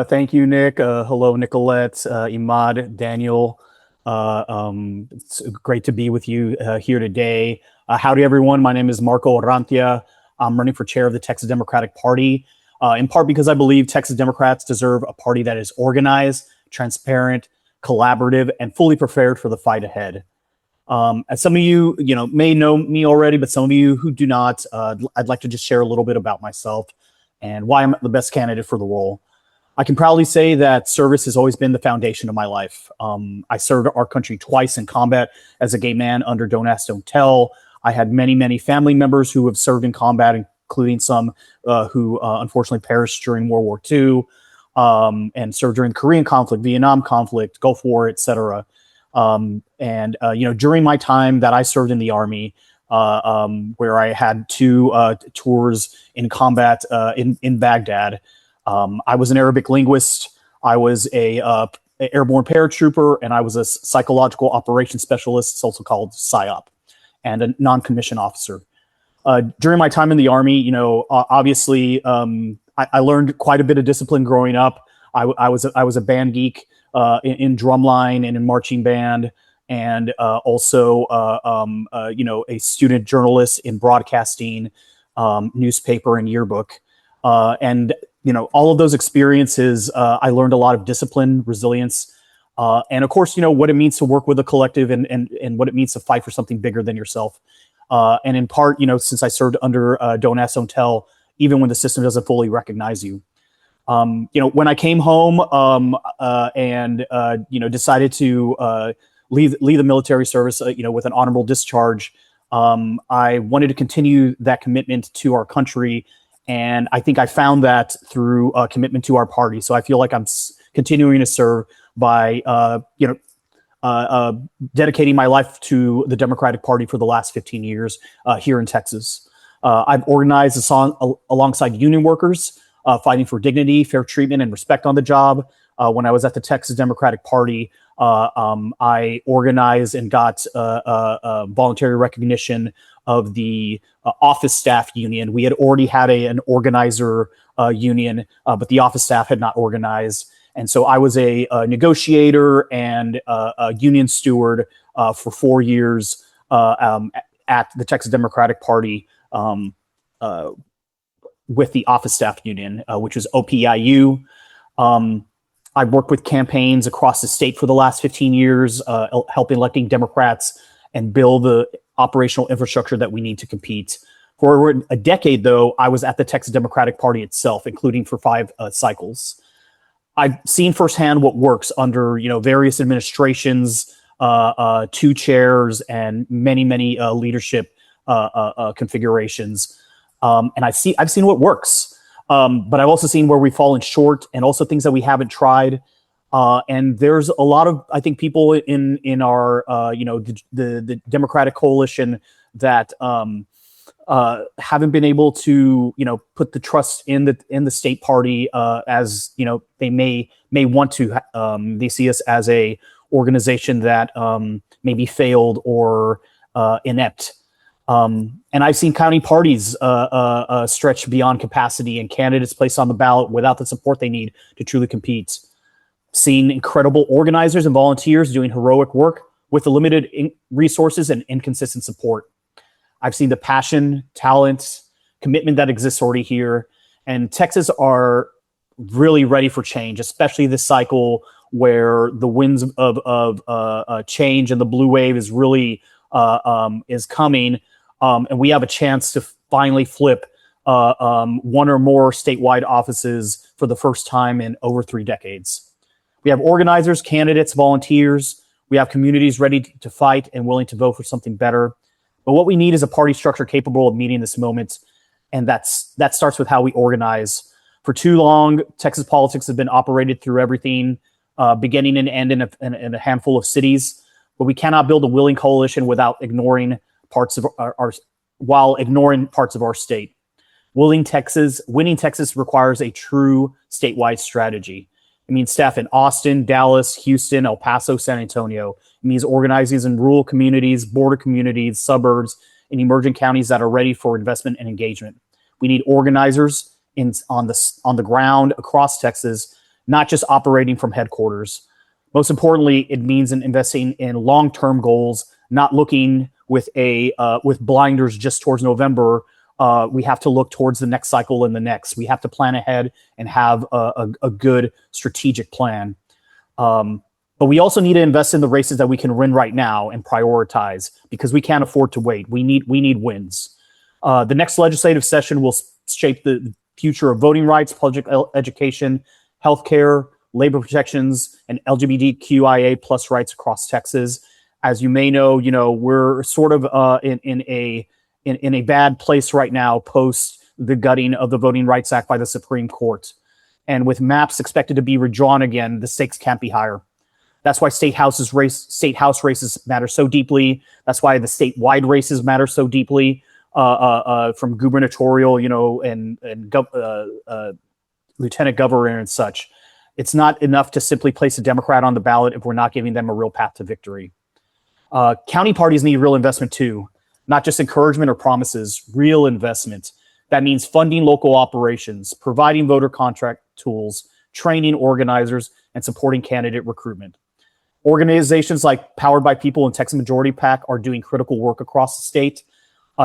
Thank you, Nick. Hello, Nicolette, Imad, Daniel. It's great to be with you here today. Howdy, everyone. My name is Marco Orrantia. I'm running for chair of the Texas Democratic Party, in part because I believe Texas Democrats deserve a party that is organized, transparent, collaborative, and fully prepared for the fight ahead. As some of you, may know me already, but some of you who do not, I'd like to just share a little bit about myself and why I'm the best candidate for the role. I can proudly say that service has always been the foundation of my life. I served our country twice in combat as a gay man under Don't Ask, Don't Tell. I had many, many family members who have served in combat, including some who unfortunately perished during World War II and served during the Korean conflict, Vietnam conflict, Gulf War, etc. During my time that I served in the Army, where I had two tours in combat in Baghdad, I was an Arabic linguist. I was a airborne paratrooper, and I was a psychological operations specialist. It's also called PSYOP, and a non-commissioned officer. During my time in the Army, obviously, I learned quite a bit of discipline growing up. I was a band geek in drumline and in marching band, and also a student journalist in broadcasting, newspaper, and yearbook. All of those experiences, I learned a lot of discipline, resilience, and of course, what it means to work with a collective and what it means to fight for something bigger than yourself. And in part, since I served under Don't Ask, Don't Tell, even when the system doesn't fully recognize you. When I came home and decided to leave the military service, with an honorable discharge, I wanted to continue that commitment to our country. And I think I found that through a commitment to our party. So I feel like I'm continuing to serve by, dedicating my life to the Democratic Party for the last 15 years here in Texas. I've organized a song alongside union workers, fighting for dignity, fair treatment, and respect on the job. When I was at the Texas Democratic Party, I organized and got voluntary recognition of the office staff union. We had already had an organizer union, but the office staff had not organized. And so I was a negotiator and a union steward for 4 years at the Texas Democratic Party with the office staff union, which was OPIU. I've worked with campaigns across the state for the last 15 years, helping electing Democrats and build the operational infrastructure that we need to compete. For over a decade, though, I was at the Texas Democratic Party itself, including for 5 cycles. I've seen firsthand what works under various administrations, 2 chairs, and many leadership configurations. And I've seen what works. But I've also seen where we've fallen short, and also things that we haven't tried. And there's a lot of, I think, people in our the Democratic coalition that haven't been able to, put the trust in the state party as they may want to. They see us as a organization that maybe failed or inept. And I've seen county parties stretch beyond capacity and candidates placed on the ballot without the support they need to truly compete. Seen incredible organizers and volunteers doing heroic work with the limited resources and inconsistent support. I've seen the passion, talent, commitment that exists already here. And Texas are really ready for change, especially this cycle where the winds of change and the blue wave is really is coming. And we have a chance to finally flip one or more statewide offices for the first time in over 3 decades. We have organizers, candidates, volunteers. We have communities ready to fight and willing to vote for something better. But what we need is a party structure capable of meeting this moment. And that starts with how we organize. For too long, Texas politics has been operated through everything, beginning and end in a handful of cities. But we cannot build a willing coalition without ignoring parts of our state. Winning Texas requires a true statewide strategy. It means staff in Austin, Dallas, Houston, El Paso, San Antonio. It means organizing in rural communities, border communities, suburbs, and emerging counties that are ready for investment and engagement. We need organizers on the ground across Texas, not just operating from headquarters. Most importantly, it means investing in long-term goals, not looking with blinders just towards November. We have to look towards the next cycle and the next. We have to plan ahead and have a good strategic plan. But we also need to invest in the races that we can win right now and prioritize, because we can't afford to wait. We need wins. The next legislative session will shape the future of voting rights, public education, healthcare, labor protections, and LGBTQIA plus rights across Texas. As you may know, we're sort of in a bad place right now post the gutting of the Voting Rights Act by the Supreme Court. And with maps expected to be redrawn again, the stakes can't be higher. That's why state house races matter so deeply. That's why the statewide races matter so deeply, from gubernatorial, and lieutenant governor and such. It's not enough to simply place a Democrat on the ballot if we're not giving them a real path to victory. County parties need real investment too, not just encouragement or promises, real investment. That means funding local operations, providing voter contract tools, training organizers, and supporting candidate recruitment. Organizations like Powered by People and Texas Majority PAC are doing critical work across the state.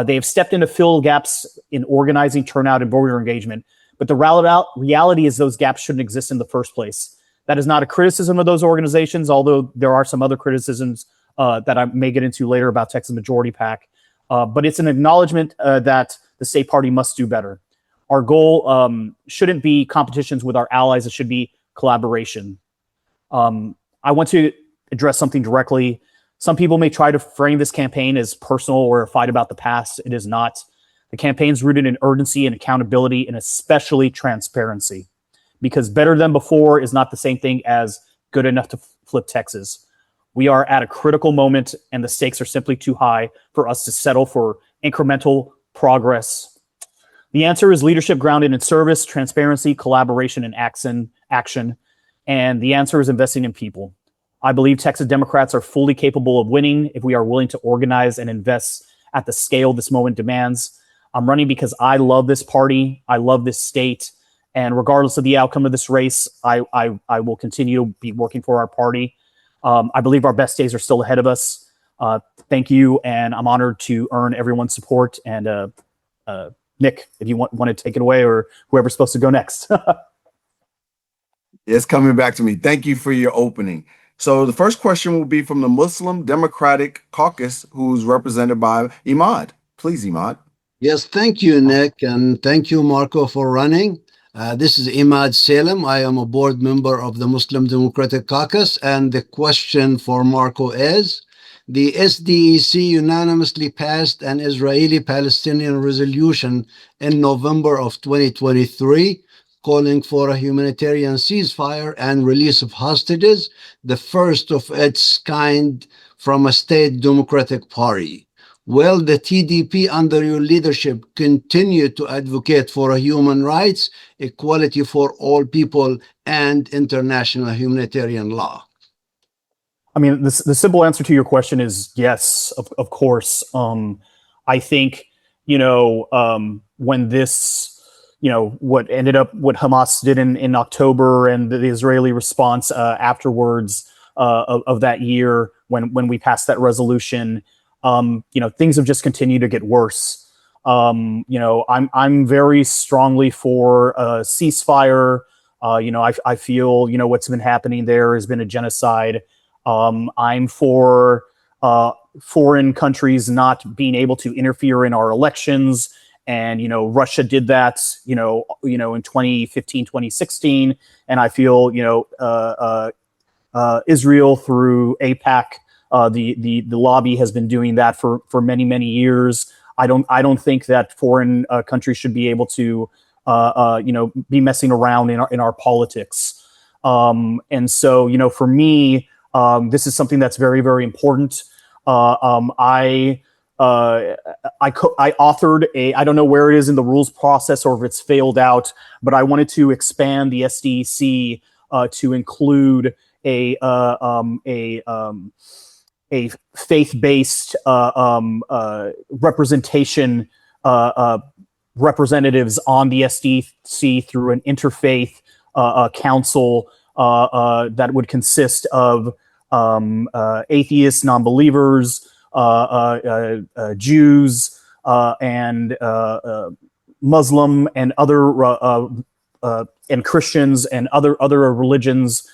They have stepped in to fill gaps in organizing, turnout, and voter engagement. But the reality is those gaps shouldn't exist in the first place. That is not a criticism of those organizations, although there are some other criticisms that I may get into later about Texas Majority PAC. But it's an acknowledgement that the state party must do better. Our goal shouldn't be competitions with our allies. It should be collaboration. I want to address something directly. Some people may try to frame this campaign as personal or a fight about the past. It is not. The campaign is rooted in urgency and accountability, and especially transparency, because better than before is not the same thing as good enough to flip Texas. We are at a critical moment, and the stakes are simply too high for us to settle for incremental progress. The answer is leadership grounded in service, transparency, collaboration, and action. And the answer is investing in people. I believe Texas Democrats are fully capable of winning if we are willing to organize and invest at the scale this moment demands. I'm running because I love this party. I love this state. And regardless of the outcome of this race, I will continue to be working for our party. I believe our best days are still ahead of us. Thank you. And I'm honored to earn everyone's support. And Nick, if you want to take it away, or whoever's supposed to go next. It's coming back to me. Thank you for your opening. So the first question will be from the Muslim Democratic Caucus, who's represented by Imad. Please, Imad. Yes, thank you, Nick, and thank you, Marco, for running. This is Imad Salem. I am a board member of the Muslim Democratic Caucus, and the question for Marco is, the SDEC unanimously passed an Israeli-Palestinian resolution in November of 2023, calling for a humanitarian ceasefire and release of hostages, the first of its kind from a state Democratic Party. Will the TDP under your leadership continue to advocate for human rights, equality for all people, and international humanitarian law? I mean, the simple answer to your question is yes, of course. I think, when this, what Hamas did in October and the Israeli response afterwards of that year when we passed that resolution, things have just continued to get worse. I'm very strongly for a ceasefire. I feel, what's been happening there has been a genocide. I'm for foreign countries not being able to interfere in our elections. And, Russia did that, in 2015, 2016. And I feel, Israel through AIPAC, the lobby has been doing that for many, many years. I don't think that foreign countries should be able to, be messing around in our politics. And so, for me, this is something that's very, very important. I authored I don't know where it is in the rules process or if it's failed out, but I wanted to expand the SDC to include a faith-based representation, representatives on the SDC through an interfaith council that would consist of atheists, non-believers, Jews, and Muslim and other and Christians and other religions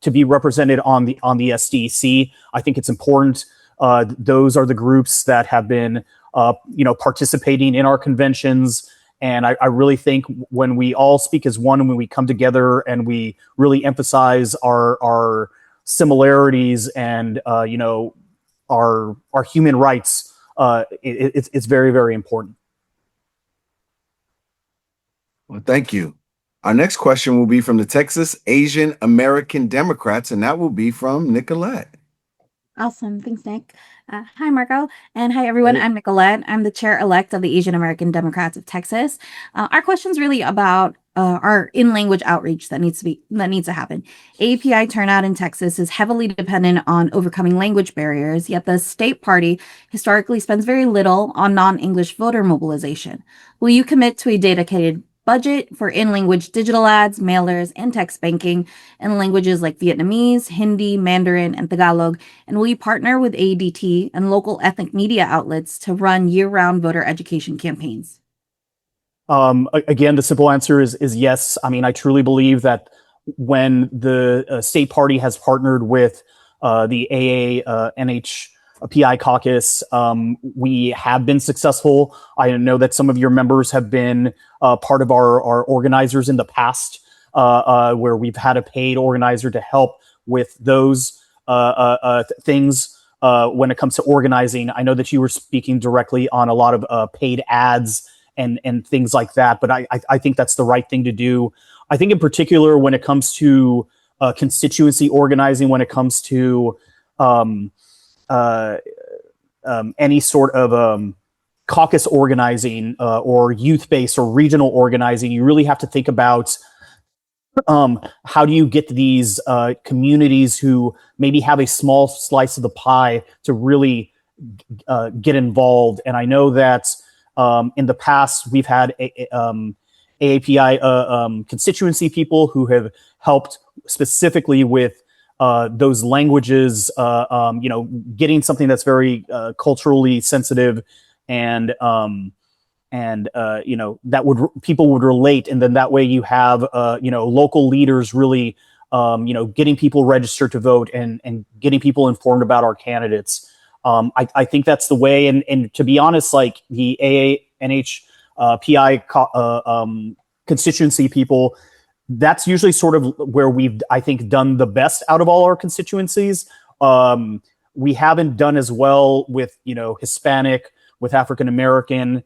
to be represented on the SDC. I think it's important. Those are the groups that have been participating in our conventions. And I really think when we all speak as one, and when we come together and we really emphasize our similarities and our human rights, it's very, very important. Well, thank you. Our next question will be from the Texas Asian American Democrats, and that will be from Nicolette. Awesome. Thanks, Nick. Hi, Marco. And hi, everyone. Hey. I'm Nicolette. I'm the chair-elect of the Asian American Democrats of Texas. Our question is really about our in-language outreach that needs to happen. API turnout in Texas is heavily dependent on overcoming language barriers, yet the state party historically spends very little on non-English voter mobilization. Will you commit to a dedicated budget for in-language digital ads, mailers, and text banking in languages like Vietnamese, Hindi, Mandarin, and Tagalog? And will you partner with ADT and local ethnic media outlets to run year-round voter education campaigns? Again, the simple answer is yes. I mean, I truly believe that when the state party has partnered with the NHPI caucus, we have been successful. I know that some of your members have been part of our organizers in the past, where we've had a paid organizer to help with those things when it comes to organizing. I know that you were speaking directly on a lot of paid ads and things like that, but I think that's the right thing to do. I think in particular when it comes to constituency organizing, when it comes to any sort of caucus organizing or youth-based or regional organizing, you really have to think about how do you get these communities who maybe have a small slice of the pie to really get involved. And I know that in the past, we've had AAPI constituency people who have helped specifically with those languages, getting something that's very culturally sensitive and that people would relate. And then that way you have, local leaders really, getting people registered to vote and getting people informed about our candidates. I think that's the way. And to be honest, like the NHPI constituency people, that's usually sort of where we've, I think, done the best out of all our constituencies. We haven't done as well with, Hispanic, with African American,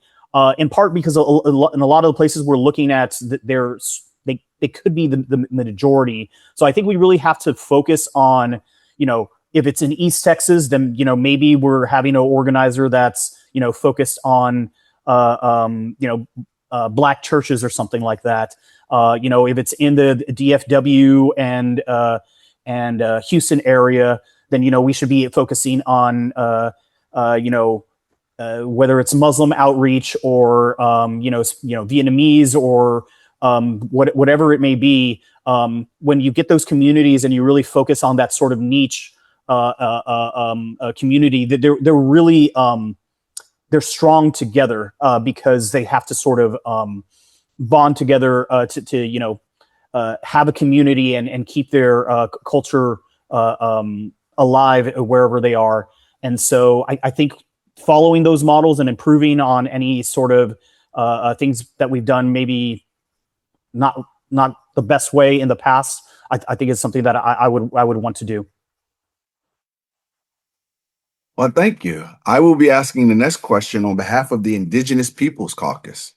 in part because in a lot of the places we're looking at, they could be the majority. So I think we really have to focus on, If it's in East Texas, then maybe we're having an organizer that's focused on Black churches or something like that. If it's in the DFW and Houston area, then we should be focusing on whether it's Muslim outreach or Vietnamese or whatever it may be. When you get those communities and you really focus on that sort of niche community, that they're really they're strong together because they have to sort of bond together to have a community and keep their culture alive wherever they are. And so I think following those models and improving on any sort of things that we've done, maybe not the best way in the past, I think is something that I would want to do. Well, thank you. I will be asking the next question on behalf of the Indigenous Peoples Caucus.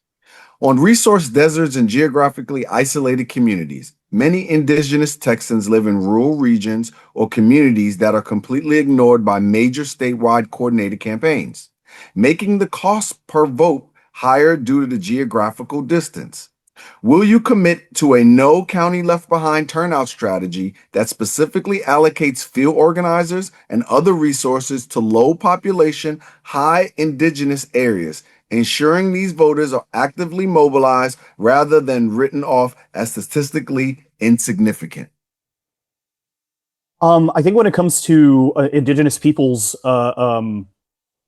On resource deserts and geographically isolated communities, many Indigenous Texans live in rural regions or communities that are completely ignored by major statewide coordinated campaigns, making the cost per vote higher due to the geographical distance. Will you commit to a no county left behind turnout strategy that specifically allocates field organizers and other resources to low population, high Indigenous areas, ensuring these voters are actively mobilized rather than written off as statistically insignificant? I think when it comes to Indigenous peoples,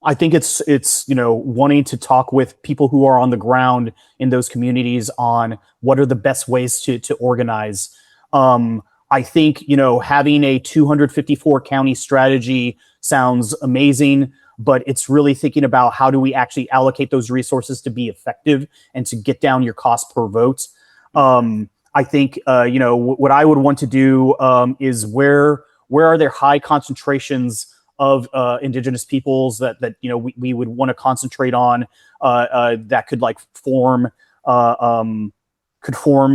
I think it's wanting to talk with people who are on the ground in those communities on what are the best ways to organize. I think having a 254 county strategy sounds amazing, but it's really thinking about how do we actually allocate those resources to be effective and to get down your cost per vote. I think what I would want to do is where are there high concentrations of Indigenous peoples that we would want to concentrate on that could form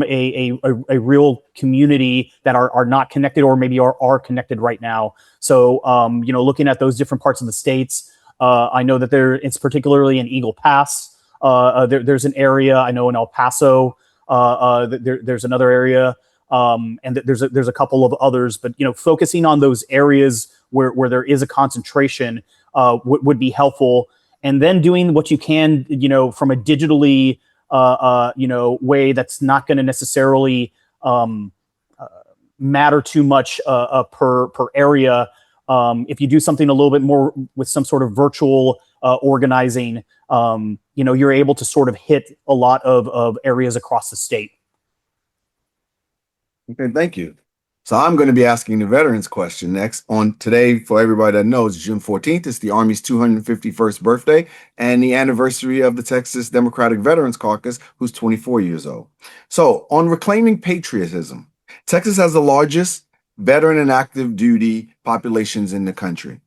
a real community that are not connected or maybe are connected right now. So looking at those different parts of the states, I know that it's particularly in Eagle Pass. There's an area I know in El Paso. There's another area, and there's a couple of others. But focusing on those areas where there is a concentration would be helpful, and then doing what you can, from a digitally, way that's not going to necessarily matter too much per area. If you do something a little bit more with some sort of virtual organizing, you're able to sort of hit a lot of areas across the state. Okay, thank you. So I'm going to be asking the veterans question next. On today, for everybody that knows, June 14th is the Army's 251st birthday and the anniversary of the Texas Democratic Veterans Caucus, who's 24 years old. So on reclaiming patriotism, Texas has the largest veteran and active duty populations in the country,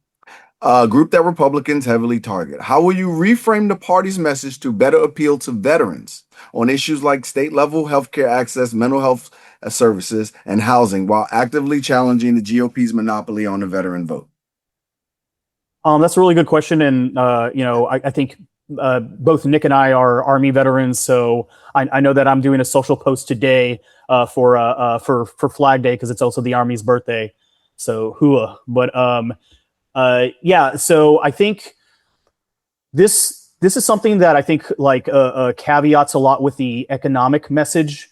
a group that Republicans heavily target. How will you reframe the party's message to better appeal to veterans on issues like state-level healthcare access, mental health services, and housing, while actively challenging the GOP's monopoly on the veteran vote? That's a really good question, and I think both Nick and I are Army veterans, so I know that I'm doing a social post today for Flag Day because it's also the Army's birthday. So hooah! But yeah, so I think this is something that I think caveats a lot with the economic message.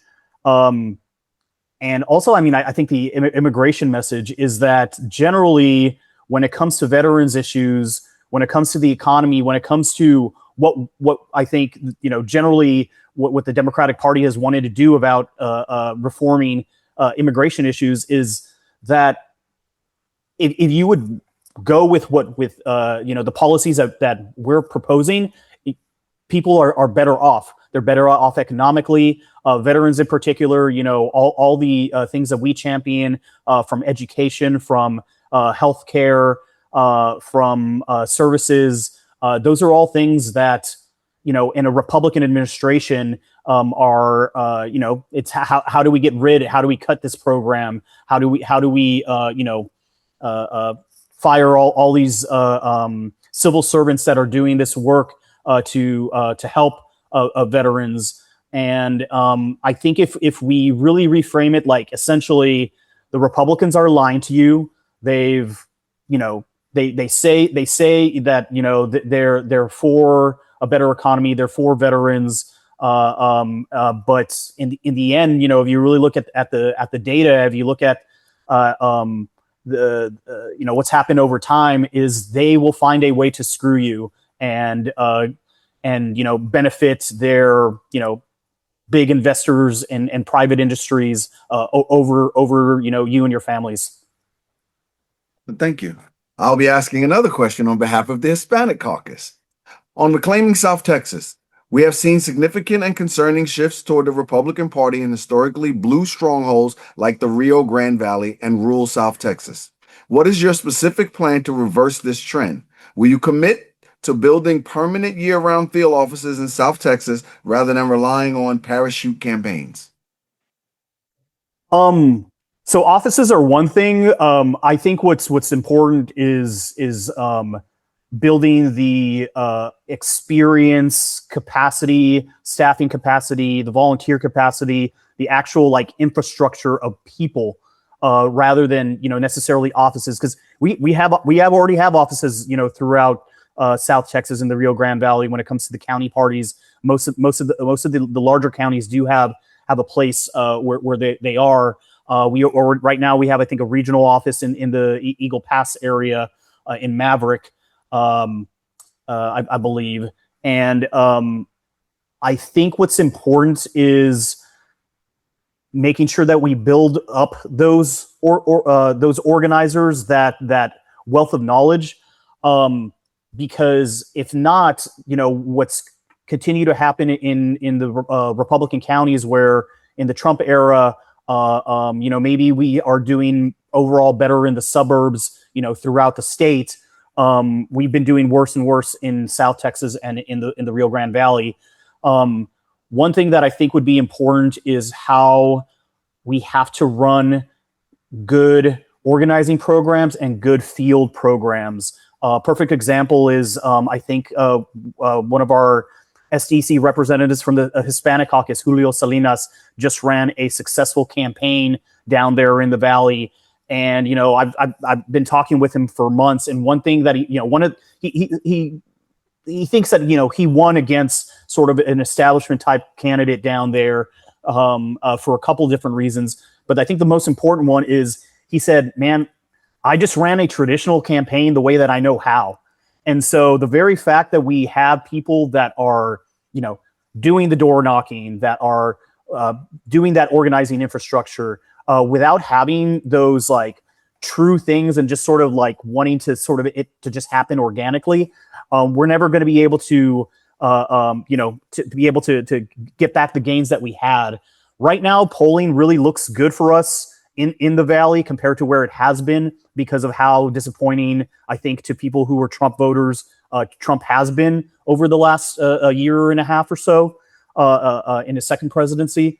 And also, I think the immigration message is that generally, when it comes to veterans issues, when it comes to the economy, when it comes to what I think, generally what the Democratic Party has wanted to do about reforming immigration issues is that if you would go with the policies that we're proposing, people are better off. They're better off economically. Veterans in particular, all the things that we champion, from education, from healthcare, from services. Those are all things that, in a Republican administration are, it's how do we get rid? How do we cut this program? How do we fire all these civil servants that are doing this work to help veterans. And I think if we really reframe it, like essentially the Republicans are lying to you. They've, you know, they say that, you know, they're for a better economy, they're for veterans. But in the end, you know, if you really look at the data, if you look at you know, what's happened over time, is they will find a way to screw you and you know, benefit their, you know, big investors and private industries over you know, you and your families. Thank you. I'll be asking another question on behalf of the Hispanic Caucus. On reclaiming South Texas, we have seen significant and concerning shifts toward the Republican Party in historically blue strongholds like the Rio Grande Valley and rural South Texas. What is your specific plan to reverse this trend? Will you commit to building permanent year-round field offices in South Texas rather than relying on parachute campaigns? So offices are one thing. I think what's important is building the experience, capacity, staffing capacity, the volunteer capacity, the actual like infrastructure of people, rather than, you know, necessarily offices, because we already have offices, you know, throughout South Texas and the Rio Grande Valley. When it comes to the county parties, most of the larger counties do have a place where they are. Right now we have, I think, a regional office in the Eagle Pass area in Maverick, I believe. And I think what's important is making sure that we build up those organizers, that wealth of knowledge, because if not, you know, what's continue to happen in the Republican counties, where in the Trump era, you know, maybe we are doing overall better in the suburbs, you know, throughout the state. We've been doing worse and worse in South Texas and in the Rio Grande Valley. One thing that I think would be important is how we have to run good organizing programs and good field programs. Perfect example is, I think, one of our SDC representatives from the Hispanic Caucus, Julio Salinas, just ran a successful campaign down there in the valley. And, you know, I've been talking with him for months. And one thing that he thinks that, you know, he won against sort of an establishment type candidate down there for a couple different reasons. But I think the most important one is, he said, man, I just ran a traditional campaign the way that I know how. And so the very fact that we have people that are, you know, doing the door knocking, that are doing that organizing infrastructure, without having those like true things and just sort of like wanting to sort of it to just happen organically, we're never going to be able to, you know, to be able to get back the gains that we had. Right now, polling really looks good for us in the Valley compared to where it has been, because of how disappointing, I think, to people who were Trump voters, Trump has been over the last a year and a half or so in his second presidency.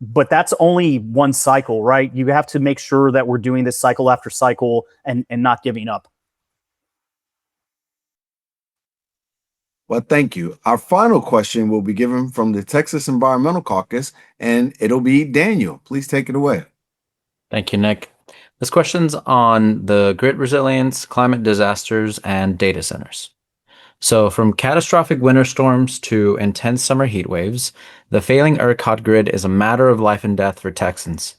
But that's only one cycle, right? You have to make sure that we're doing this cycle after cycle and not giving up. Well, thank you. Our final question will be given from the Texas Environmental Caucus, and it'll be Daniel. Please take it away. Thank you, Nick. This question's on the grid resilience, climate disasters, and data centers. So from catastrophic winter storms to intense summer heat waves, the failing ERCOT grid is a matter of life and death for Texans.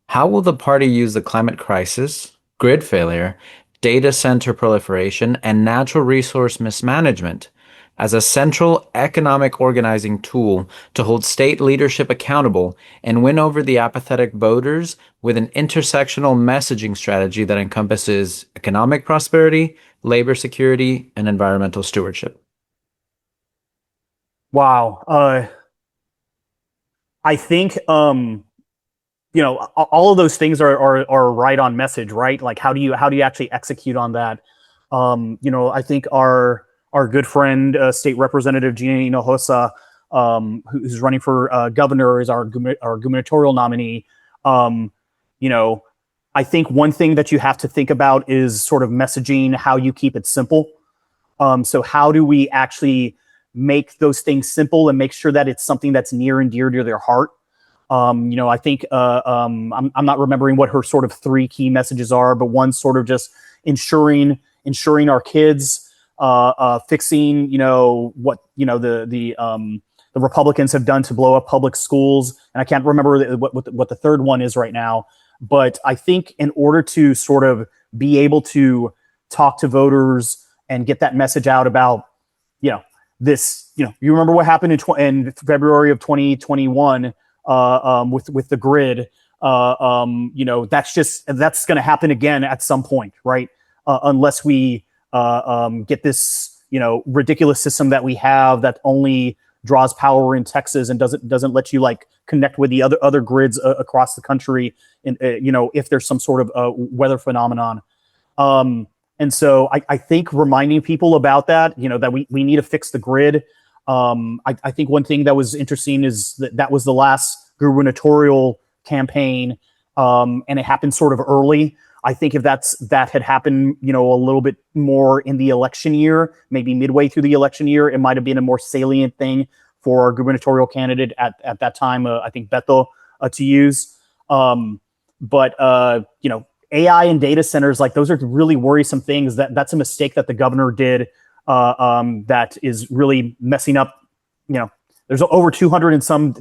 How will the party use the climate crisis, grid failure, data center proliferation, and natural resource mismanagement as a central economic organizing tool to hold state leadership accountable and win over the apathetic voters with an intersectional messaging strategy that encompasses economic prosperity, labor security, and environmental stewardship? Wow. I think, you know, all of those things are right on message, right? Like, how do you actually execute on that? You know, I think our good friend, State Representative Gina Hinojosa, who's running for governor, is our gubernatorial nominee. You know, I think one thing that you have to think about is sort of messaging, how you keep it simple. So how do we actually make those things simple and make sure that it's something that's near and dear to their heart? I think I'm not remembering what her sort of 3 key messages are, but one sort of just ensuring our kids, fixing, what, the Republicans have done to blow up public schools. And I can't remember what the third one is right now. But I think in order to sort of be able to talk to voters and get that message out about, this, you remember what happened in February of 2021 with the grid. That's going to happen again at some point, right? Unless we get this, ridiculous system that we have that only draws power in Texas and doesn't let you like connect with the other grids across the country, and if there's some sort of weather phenomenon. And so I think reminding people about that, that we need to fix the grid. I think one thing that was interesting is that was the last gubernatorial campaign, and it happened sort of early. I think if that had happened, a little bit more in the election year, maybe midway through the election year, it might have been a more salient thing for our gubernatorial candidate at that time, I think Beto, to use. But AI and data centers, like those are really worrisome things. That's a mistake that the governor did, that is really messing up. There's over 200 and some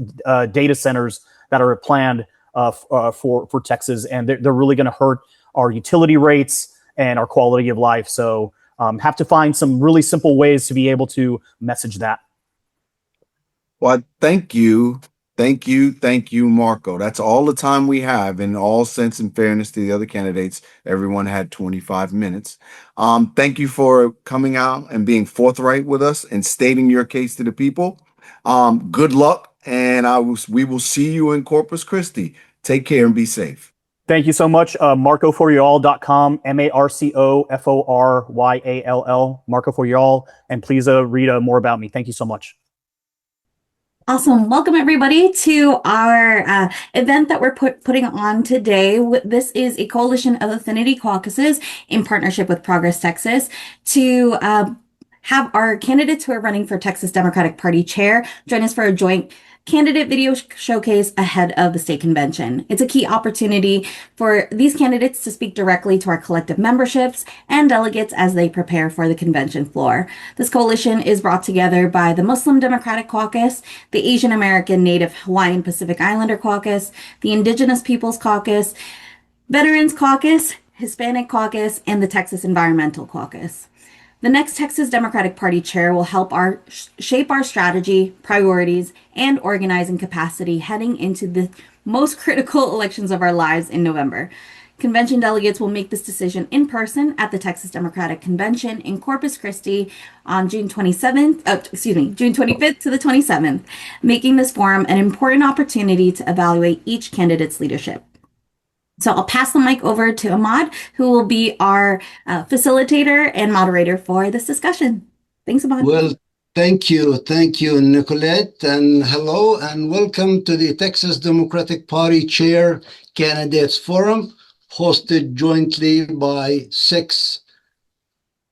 data centers that are planned for Texas, and they're really going to hurt our utility rates and our quality of life. So have to find some really simple ways to be able to message that. Well, thank you, Marco. That's all the time we have. In all sense and fairness to the other candidates, everyone had 25 minutes. Thank you for coming out and being forthright with us and stating your case to the people. Good luck, and we will see you in Corpus Christi. Take care and be safe. Thank you so much. MarcoForYall.com, MarcoForyall, Marco for Y'all, and please read more about me. Thank you so much. Awesome. Welcome, everybody, to our event that we're putting on today. This is a coalition of Affinity Caucuses in partnership with Progress Texas to have our candidates who are running for Texas Democratic Party chair join us for a joint candidate video showcase ahead of the state convention. It's a key opportunity for these candidates to speak directly to our collective memberships and delegates as they prepare for the convention floor. This coalition is brought together by the Muslim Democratic Caucus, the Asian American Native Hawaiian Pacific Islander Caucus, the Indigenous Peoples Caucus, Veterans Caucus, Hispanic Caucus, and the Texas Environmental Caucus. The next Texas Democratic Party chair will help shape our strategy, priorities, and organizing capacity heading into the most critical elections of our lives in November. Convention delegates will make this decision in person at the Texas Democratic Convention in Corpus Christi on June 25th to the 27th, making this forum an important opportunity to evaluate each candidate's leadership. So I'll pass the mic over to Ahmad, who will be our facilitator and moderator for this discussion. Thanks, Ahmad. Well, thank you, Nicolette, and hello, and welcome to the Texas Democratic Party Chair Candidates Forum, hosted jointly by 6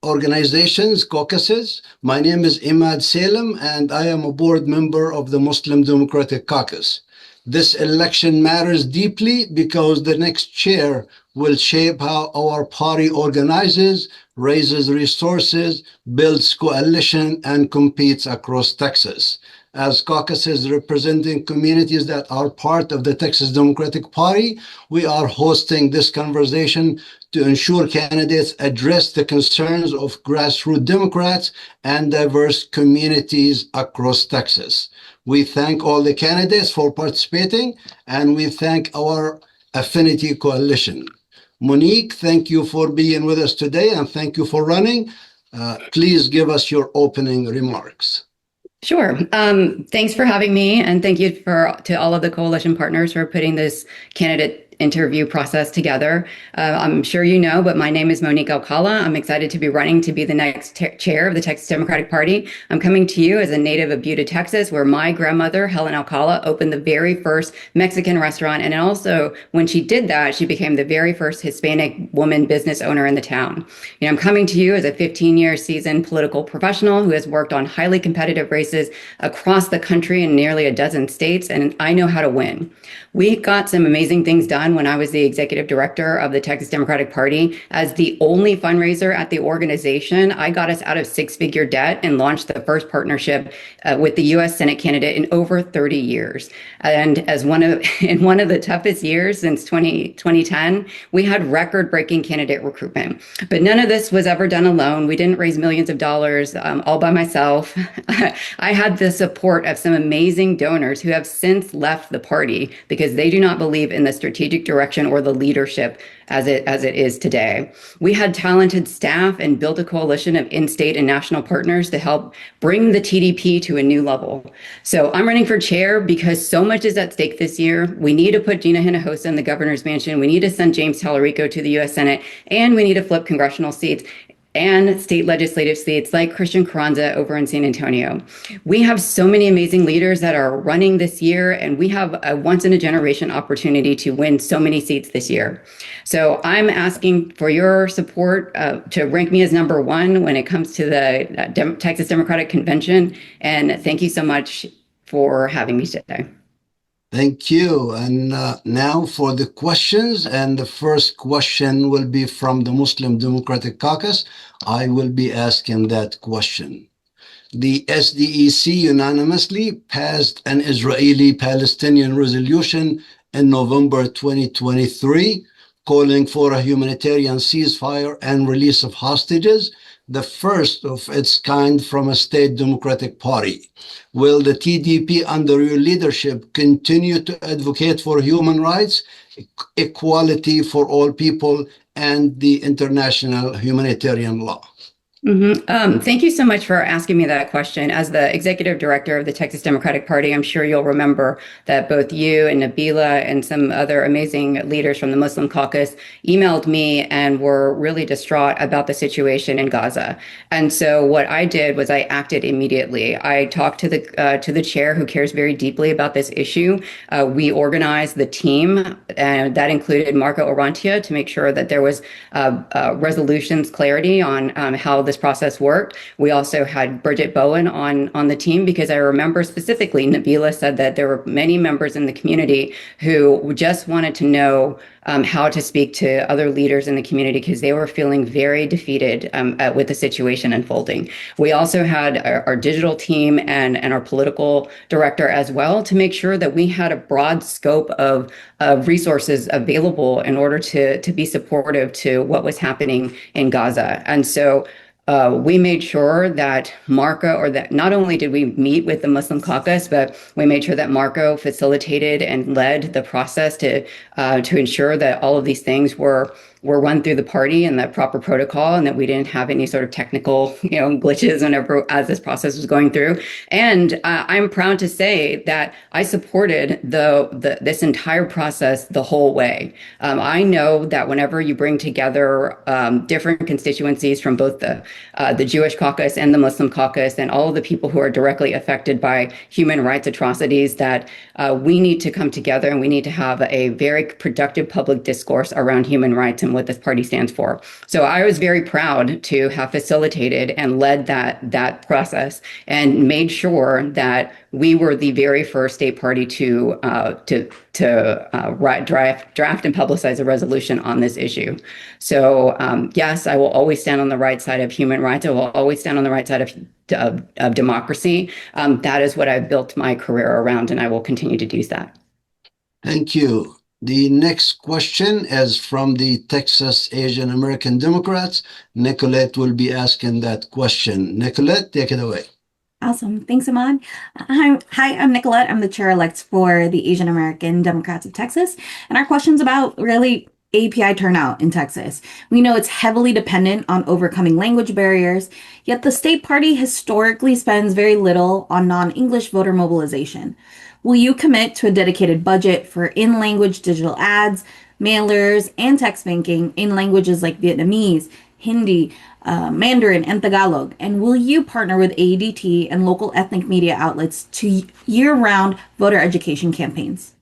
organizations, caucuses. My name is Imad Salem, and I am a board member of the Muslim Democratic Caucus. This election matters deeply because the next chair will shape how our party organizes, raises resources, builds coalition, and competes across Texas. As caucuses representing communities that are part of the Texas Democratic Party, we are hosting this conversation to ensure candidates address the concerns of grassroots Democrats and diverse communities across Texas. We thank all the candidates for participating, and we thank our Affinity Coalition. Monique, thank you for being with us today, and thank you for running. Please give us your opening remarks. Sure. Thanks for having me, and thank you to all of the coalition partners for putting this candidate interview process together. I'm sure you know, but my name is Monique Alcala. I'm excited to be running to be the next chair of the Texas Democratic Party. I'm coming to you as a native of Buda, Texas, where my grandmother, Helen Alcala, opened the very first Mexican restaurant. And also, when she did that, she became the very first Hispanic woman business owner in the town. I'm coming to you as a 15-year seasoned political professional who has worked on highly competitive races across the country in nearly a dozen states, and I know how to win. We got some amazing things done when I was the executive director of the Texas Democratic Party. As the only fundraiser at the organization, I got us out of six-figure debt and launched the first partnership with the U.S. Senate candidate in over 30 years. And as one of the toughest years since 2010, we had record-breaking candidate recruitment. But none of this was ever done alone. We didn't raise millions of dollars all by myself. I had the support of some amazing donors who have since left the party because they do not believe in the strategic direction or the leadership as it is today. We had talented staff and built a coalition of in-state and national partners to help bring the TDP to a new level. So I'm running for chair because so much is at stake this year. We need to put Gina Hinojosa in the governor's mansion. We need to send James Tallarico to the U.S. Senate, and we need to flip congressional seats and state legislative seats like Christian Carranza over in San Antonio. We have so many amazing leaders that are running this year, and we have a once-in-a-generation opportunity to win so many seats this year. So I'm asking for your support to rank me as number one when it comes to the Texas Democratic Convention, and thank you so much for having me today. Thank you. And now for the questions. And the first question will be from the Muslim Democratic Caucus. I will be asking that question. The SDEC unanimously passed an Israeli-Palestinian resolution in November 2023, calling for a humanitarian ceasefire and release of hostages, the first of its kind from a state Democratic Party. Will the TDP under your leadership continue to advocate for human rights, equality for all people, and the international humanitarian law? Thank you so much for asking me that question. As the executive director of the Texas Democratic Party, I'm sure you'll remember that both you and Nabila and some other amazing leaders from the Muslim Caucus emailed me and were really distraught about the situation in Gaza. And so what I did was I acted immediately. I talked to the chair, who cares very deeply about this issue. We organized the team, and that included Marco Orrantia, to make sure that there was resolutions clarity on how this process worked. We also had Bridget Bowen on the team, because I remember specifically Nabila said that there were many members in the community who just wanted to know how to speak to other leaders in the community because they were feeling very defeated with the situation unfolding. We also had our digital team and our political director as well to make sure that we had a broad scope of resources available in order to be supportive to what was happening in Gaza. And so we made sure that not only did we meet with the Muslim Caucus, but we made sure that Marco facilitated and led the process to ensure that all of these things were run through the party and the proper protocol, and that we didn't have any sort of technical glitches as this process was going through. And I'm proud to say that I supported this entire process the whole way. I know that whenever you bring together different constituencies from both the Jewish caucus and the Muslim caucus and all of the people who are directly affected by human rights atrocities, that we need to come together and we need to have a very productive public discourse around human rights and what this party stands for. So I was very proud to have facilitated and led that process and made sure that we were the very first state party to draft and publicize a resolution on this issue. So yes, I will always stand on the right side of human rights. I will always stand on the right side of democracy. That is what I've built my career around, and I will continue to do that. Thank you. The next question is from the Texas Asian American Democrats. Nicolette will be asking that question. Nicolette, take it away. Awesome. Thanks, Ahmad. Hi, I'm Nicolette. I'm the chair-elect for the Asian American Democrats of Texas. And our question's about really API turnout in Texas. We know it's heavily dependent on overcoming language barriers, yet the state party historically spends very little on non-English voter mobilization. Will you commit to a dedicated budget for in-language digital ads, mailers, and text banking in languages like Vietnamese, Hindi, Mandarin, and Tagalog? And will you partner with ADT and local ethnic media outlets to year-round voter education campaigns?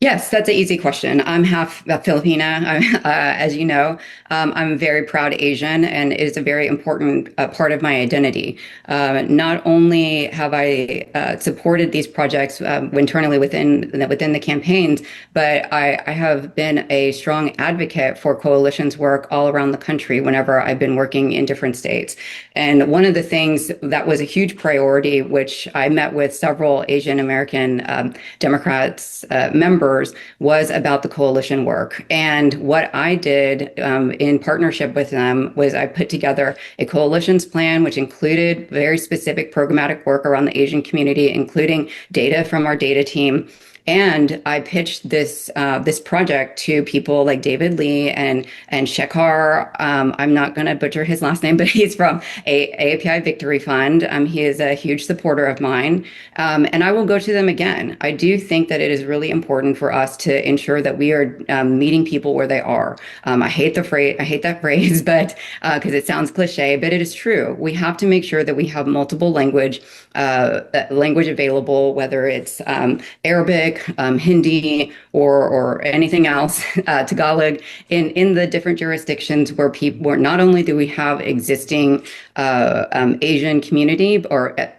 Yes, that's an easy question. I'm half Filipina, as you know. I'm very proud Asian, and it is a very important part of my identity. Not only have I supported these projects internally within the campaigns, but I have been a strong advocate for coalitions work all around the country whenever I've been working in different states. And one of the things that was a huge priority, which I met with several Asian American Democrats members, was about the coalition work. And what I did in partnership with them was I put together a coalitions plan, which included very specific programmatic work around the Asian community, including data from our data team. And I pitched this project to people like David Lee and Shekhar. I'm not going to butcher his last name, but he's from AAPI Victory Fund. He is a huge supporter of mine, and I will go to them again. I do think that it is really important for us to ensure that we are meeting people where they are. I hate that phrase, but because it sounds cliche, but it is true. We have to make sure that we have multiple language available, whether it's Arabic, Hindi, or anything else, Tagalog, in the different jurisdictions where not only do we have existing Asian community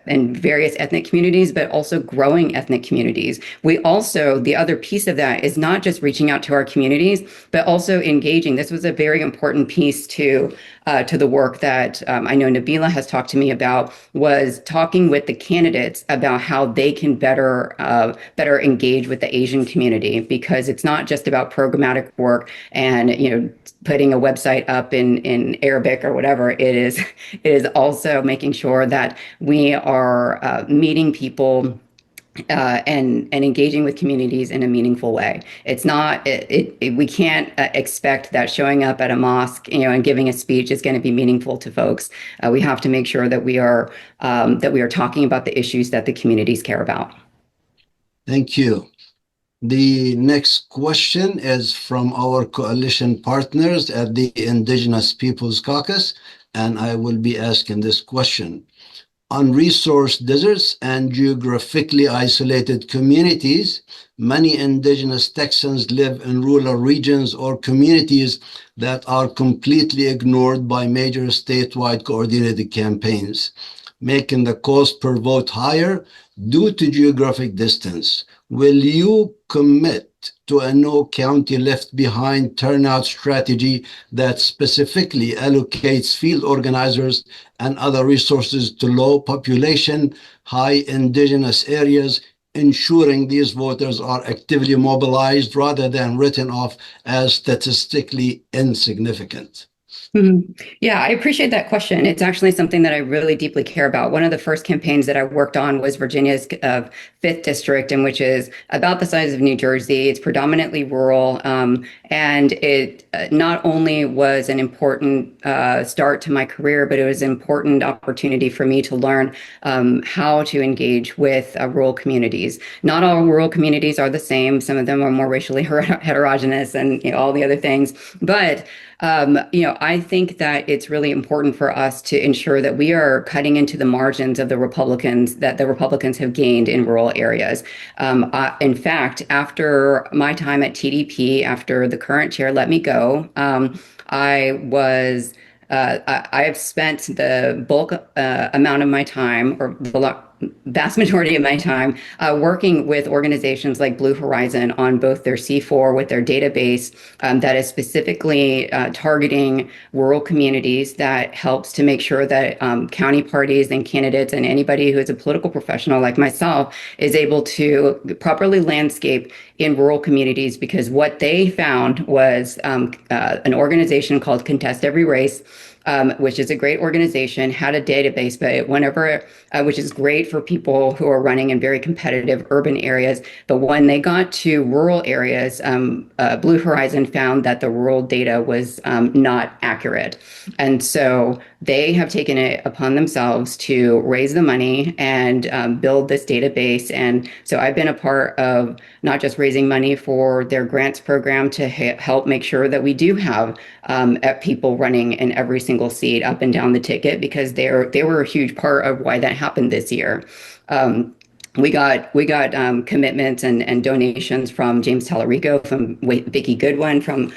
and various ethnic communities, but also growing ethnic communities. We also, the other piece of that is not just reaching out to our communities, but also engaging. This was a very important piece to the work that I know Nabila has talked to me about, was talking with the candidates about how they can better engage with the Asian community, because it's not just about programmatic work and putting a website up in Arabic or whatever. It is also making sure that we are meeting people and engaging with communities in a meaningful way. It's not, we can't expect that showing up at a mosque, and giving a speech is going to be meaningful to folks. We have to make sure that we are talking about the issues that the communities care about. Thank you. The next question is from our coalition partners at the Indigenous Peoples Caucus, and I will be asking this question. Unresourced deserts and geographically isolated communities, many Indigenous Texans live in rural regions or communities that are completely ignored by major statewide coordinated campaigns, making the cost per vote higher due to geographic distance. Will you commit to a no county left behind turnout strategy that specifically allocates field organizers and other resources to low population, high Indigenous areas, ensuring these voters are actively mobilized rather than written off as statistically insignificant? Yeah, I appreciate that question. It's actually something that I really deeply care about. One of the first campaigns that I worked on was Virginia's 5th district, and which is about the size of New Jersey. It's predominantly rural, and it not only was an important start to my career, but it was an important opportunity for me to learn how to engage with rural communities. Not all rural communities are the same. Some of them are more racially heterogeneous and all the other things. But I think that it's really important for us to ensure that we are cutting into the margins of the Republicans have gained in rural areas. In fact, after my time at TDP, after the current chair let me go, I have spent the bulk amount of my time, or the vast majority of my time, working with organizations like Blue Horizon on both their C4 with their database that is specifically targeting rural communities, that helps to make sure that county parties and candidates and anybody who is a political professional like myself is able to properly landscape in rural communities. Because what they found was an organization called Contest Every Race, which is a great organization, had a database, but which is great for people who are running in very competitive urban areas. But when they got to rural areas, Blue Horizon found that the rural data was not accurate. And so they have taken it upon themselves to raise the money and build this database. And so I've been a part of not just raising money for their grants program to help make sure that we do have people running in every single seat up and down the ticket, because they were a huge part of why that happened this year. We got commitments and donations from James Tallarico, from Vicki Goodwin, from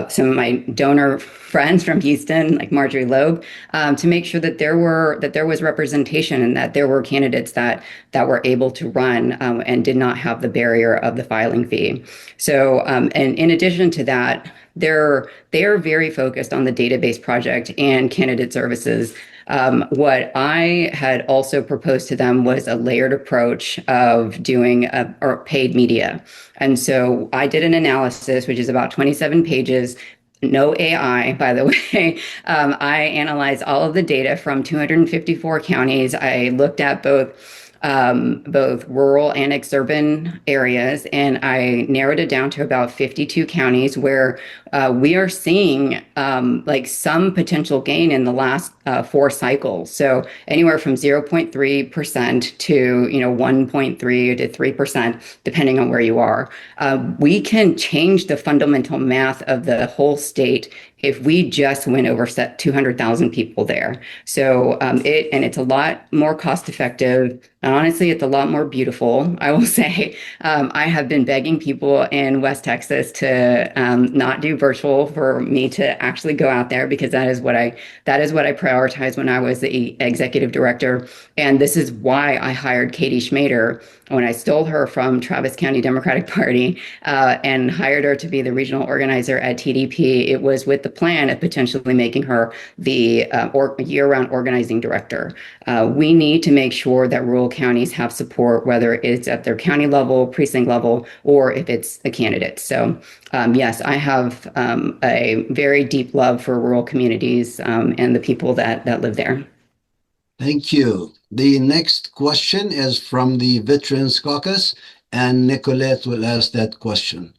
some of my donor friends from Houston, like Marjorie Loeb, to make sure that there was representation and that there were candidates that were able to run and did not have the barrier of the filing fee. So, and in addition to that, they are very focused on the database project and candidate services. What I had also proposed to them was a layered approach of doing or paid media. And so I did an analysis, which is about 27 pages, no AI, by the way. I analyzed all of the data from 254 counties. I looked at both rural and exurban areas, and I narrowed it down to about 52 counties where we are seeing like some potential gain in the last 4 cycles. So anywhere from 0.3% to 1.3 to 3%, depending on where you are. We can change the fundamental math of the whole state if we just went over 200,000 people there. So it's a lot more cost effective. And honestly, it's a lot more beautiful, I will say. I have been begging people in West Texas to not do virtual, for me to actually go out there, because that is what I prioritized when I was the executive director. And this is why I hired Katie Schmader when I stole her from Travis County Democratic Party and hired her to be the regional organizer at TDP. It was with the plan of potentially making her the year-round organizing director. We need to make sure that rural counties have support, whether it's at their county level, precinct level, or if it's a candidate. So yes, I have a very deep love for rural communities and the people that live there. Thank you. The next question is from the Veterans Caucus, and Nicolette will ask that question.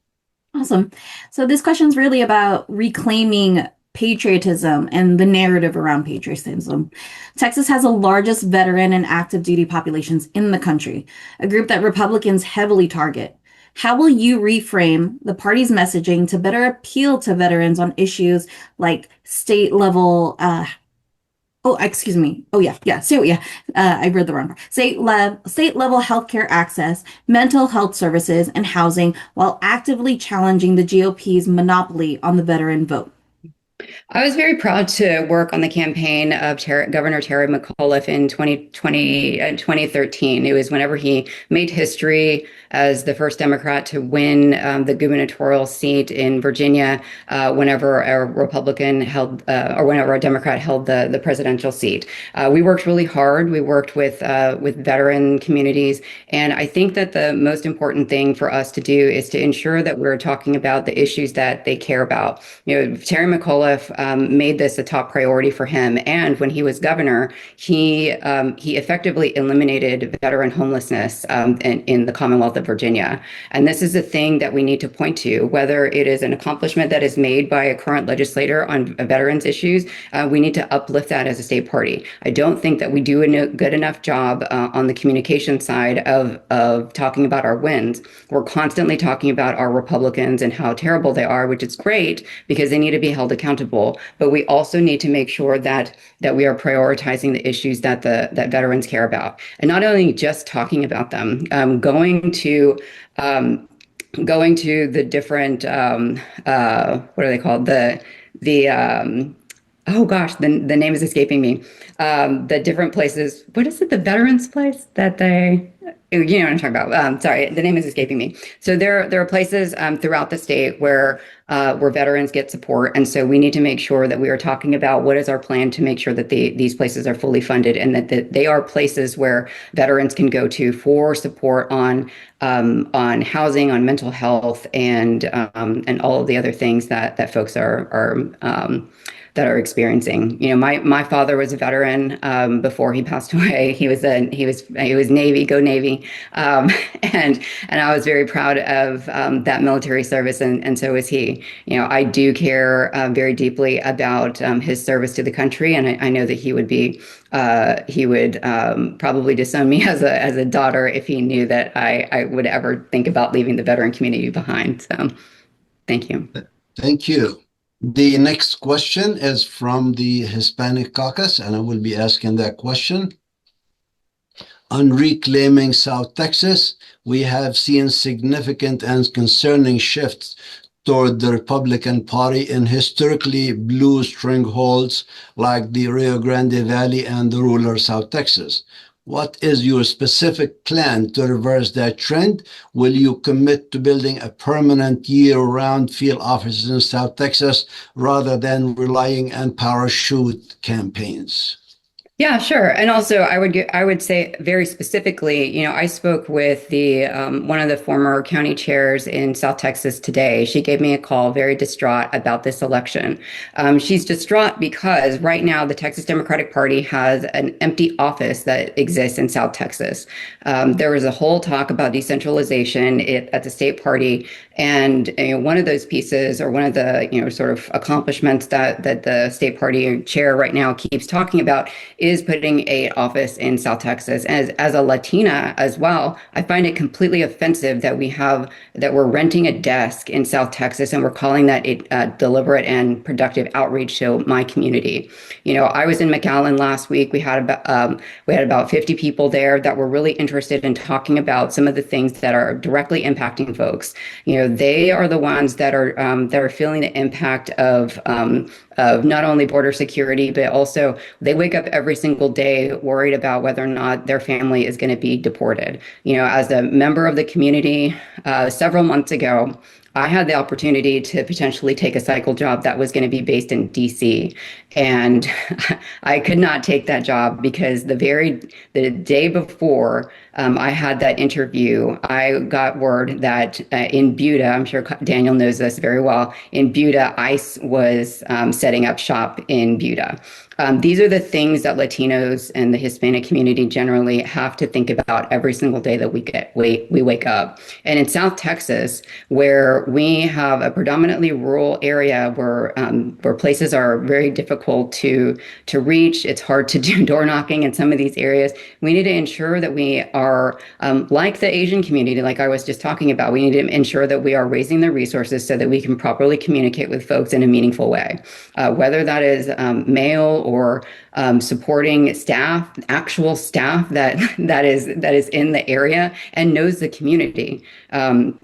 Awesome. So this question is really about reclaiming patriotism and the narrative around patriotism. Texas has the largest veteran and active duty populations in the country, a group that Republicans heavily target. How will you reframe the party's messaging to better appeal to veterans on issues like state level I read the wrong part. State level healthcare access, mental health services, and housing, while actively challenging the GOP's monopoly on the veteran vote? I was very proud to work on the campaign of Governor Terry McAuliffe in 2013. It was whenever he made history as the first Democrat to win the gubernatorial seat in Virginia, whenever a Republican held, or whenever a Democrat held the presidential seat. We worked really hard. We worked with veteran communities. And I think that the most important thing for us to do is to ensure that we're talking about the issues that they care about. Terry McAuliffe made this a top priority for him. And when he was governor, he effectively eliminated veteran homelessness in the Commonwealth of Virginia. And this is a thing that we need to point to, whether it is an accomplishment that is made by a current legislator on veterans issues. We need to uplift that as a state party. I don't think that we do a good enough job on the communication side of talking about our wins. We're constantly talking about our Republicans and how terrible they are, which is great because they need to be held accountable. But we also need to make sure that we are prioritizing the issues that veterans care about, and not only just talking about them. Going to the different what are they called? Oh gosh, the name is escaping me. The different places. What is it? The veterans place that they. You know what I'm talking about. Sorry, the name is escaping me. So there are places throughout the state where veterans get support, and so we need to make sure that we are talking about what is our plan to make sure that these places are fully funded, and that they are places where veterans can go to for support on housing, on mental health, and all of the other things that folks are that are experiencing. You know, my father was a veteran before he passed away. He was Navy, go Navy, and I was very proud of that military service, and so was he. You know, I do care very deeply about his service to the country, and I know that he would probably disown me as a daughter if he knew that I would ever think about leaving the veteran community behind. So, thank you. Thank you. The next question is from the Hispanic Caucus, and I will be asking that question. On reclaiming South Texas, we have seen significant and concerning shifts toward the Republican Party in historically blue strongholds like the Rio Grande Valley and the rural South Texas. What is your specific plan to reverse that trend? Will you commit to building a permanent year-round field office in South Texas rather than relying on parachute campaigns? Yeah, sure. And also, I would say very specifically, you know, I spoke with the one of the former county chairs in South Texas today. She gave me a call, very distraught about this election. She's distraught because right now the Texas Democratic Party has an empty office that exists in South Texas. There was a whole talk about decentralization at the state party, and you know, one of those pieces, or one of the sort of accomplishments that the state party chair right now keeps talking about, is putting an office in South Texas. As a Latina as well, I find it completely offensive that we're renting a desk in South Texas and we're calling that a deliberate and productive outreach to my community. You know, I was in McAllen last week. We had about 50 people there that were really interested in talking about some of the things that are directly impacting folks. You know, they are the ones that are feeling the impact of not only border security, but also they wake up every single day worried about whether or not their family is going to be deported. You know, as a member of the community, several months ago, I had the opportunity to potentially take a cycle job that was going to be based in DC. And I could not take that job because the day before I had that interview, I got word that in Buda, I'm sure Daniel knows this very well, in Buda, ICE was setting up shop in Buda. These are the things that Latinos and the Hispanic community generally have to think about every single day that we wake up. And in South Texas, where we have a predominantly rural area where places are very difficult to reach, it's hard to do door knocking in some of these areas. We need to ensure that we are like the Asian community, like I was just talking about. We need to ensure that we are raising the resources so that we can properly communicate with folks in a meaningful way, whether that is mail or supporting staff, actual staff that is in the area and knows the community. So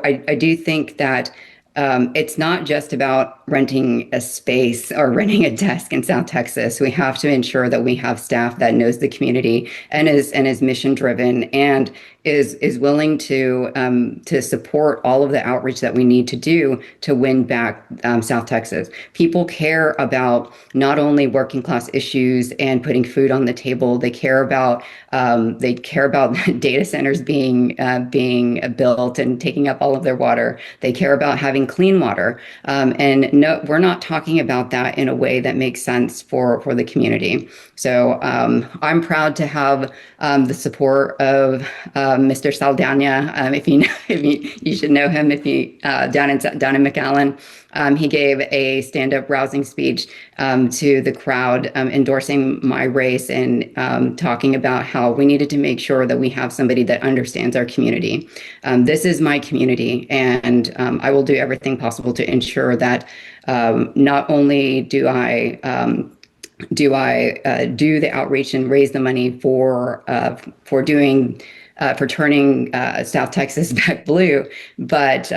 I do think that it's not just about renting a space or renting a desk in South Texas. We have to ensure that we have staff that knows the community and is mission driven and is willing to support all of the outreach that we need to do to win back South Texas. People care about not only working class issues and putting food on the table. They care about data centers being built and taking up all of their water. They care about having clean water. And no, we're not talking about that in a way that makes sense for the community. So I'm proud to have the support of Mr. Saldana. If you should know him, down in McAllen. He gave a stand-up rousing speech to the crowd, endorsing my race and talking about how we needed to make sure that we have somebody that understands our community. This is my community, and I will do everything possible to ensure that not only do I do the outreach and raise the money for turning South Texas back blue, but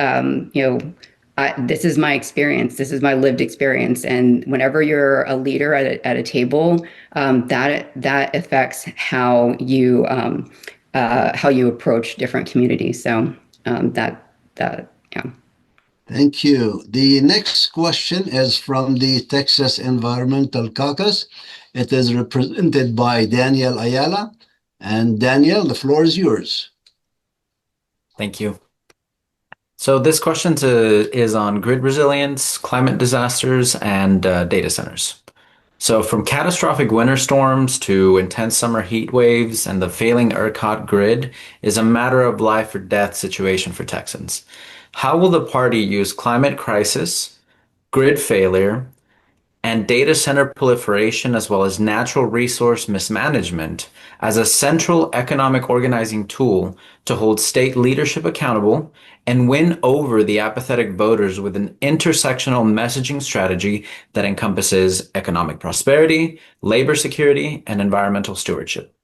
this is my experience. This is my lived experience, and whenever you're a leader at a table, that affects how you approach different communities. So yeah. Thank you. The next question is from the Texas Environmental Caucus. It is represented by Daniel Ayala. And Daniel, the floor is yours. Thank you. So this question is on grid resilience, climate disasters, and data centers. So from catastrophic winter storms to intense summer heat waves and the failing ERCOT grid is a matter of life or death situation for Texans. How will the party use climate crisis, grid failure, and data center proliferation, as well as natural resource mismanagement, as a central economic organizing tool to hold state leadership accountable and win over the apathetic voters with an intersectional messaging strategy that encompasses economic prosperity, labor security, and environmental stewardship?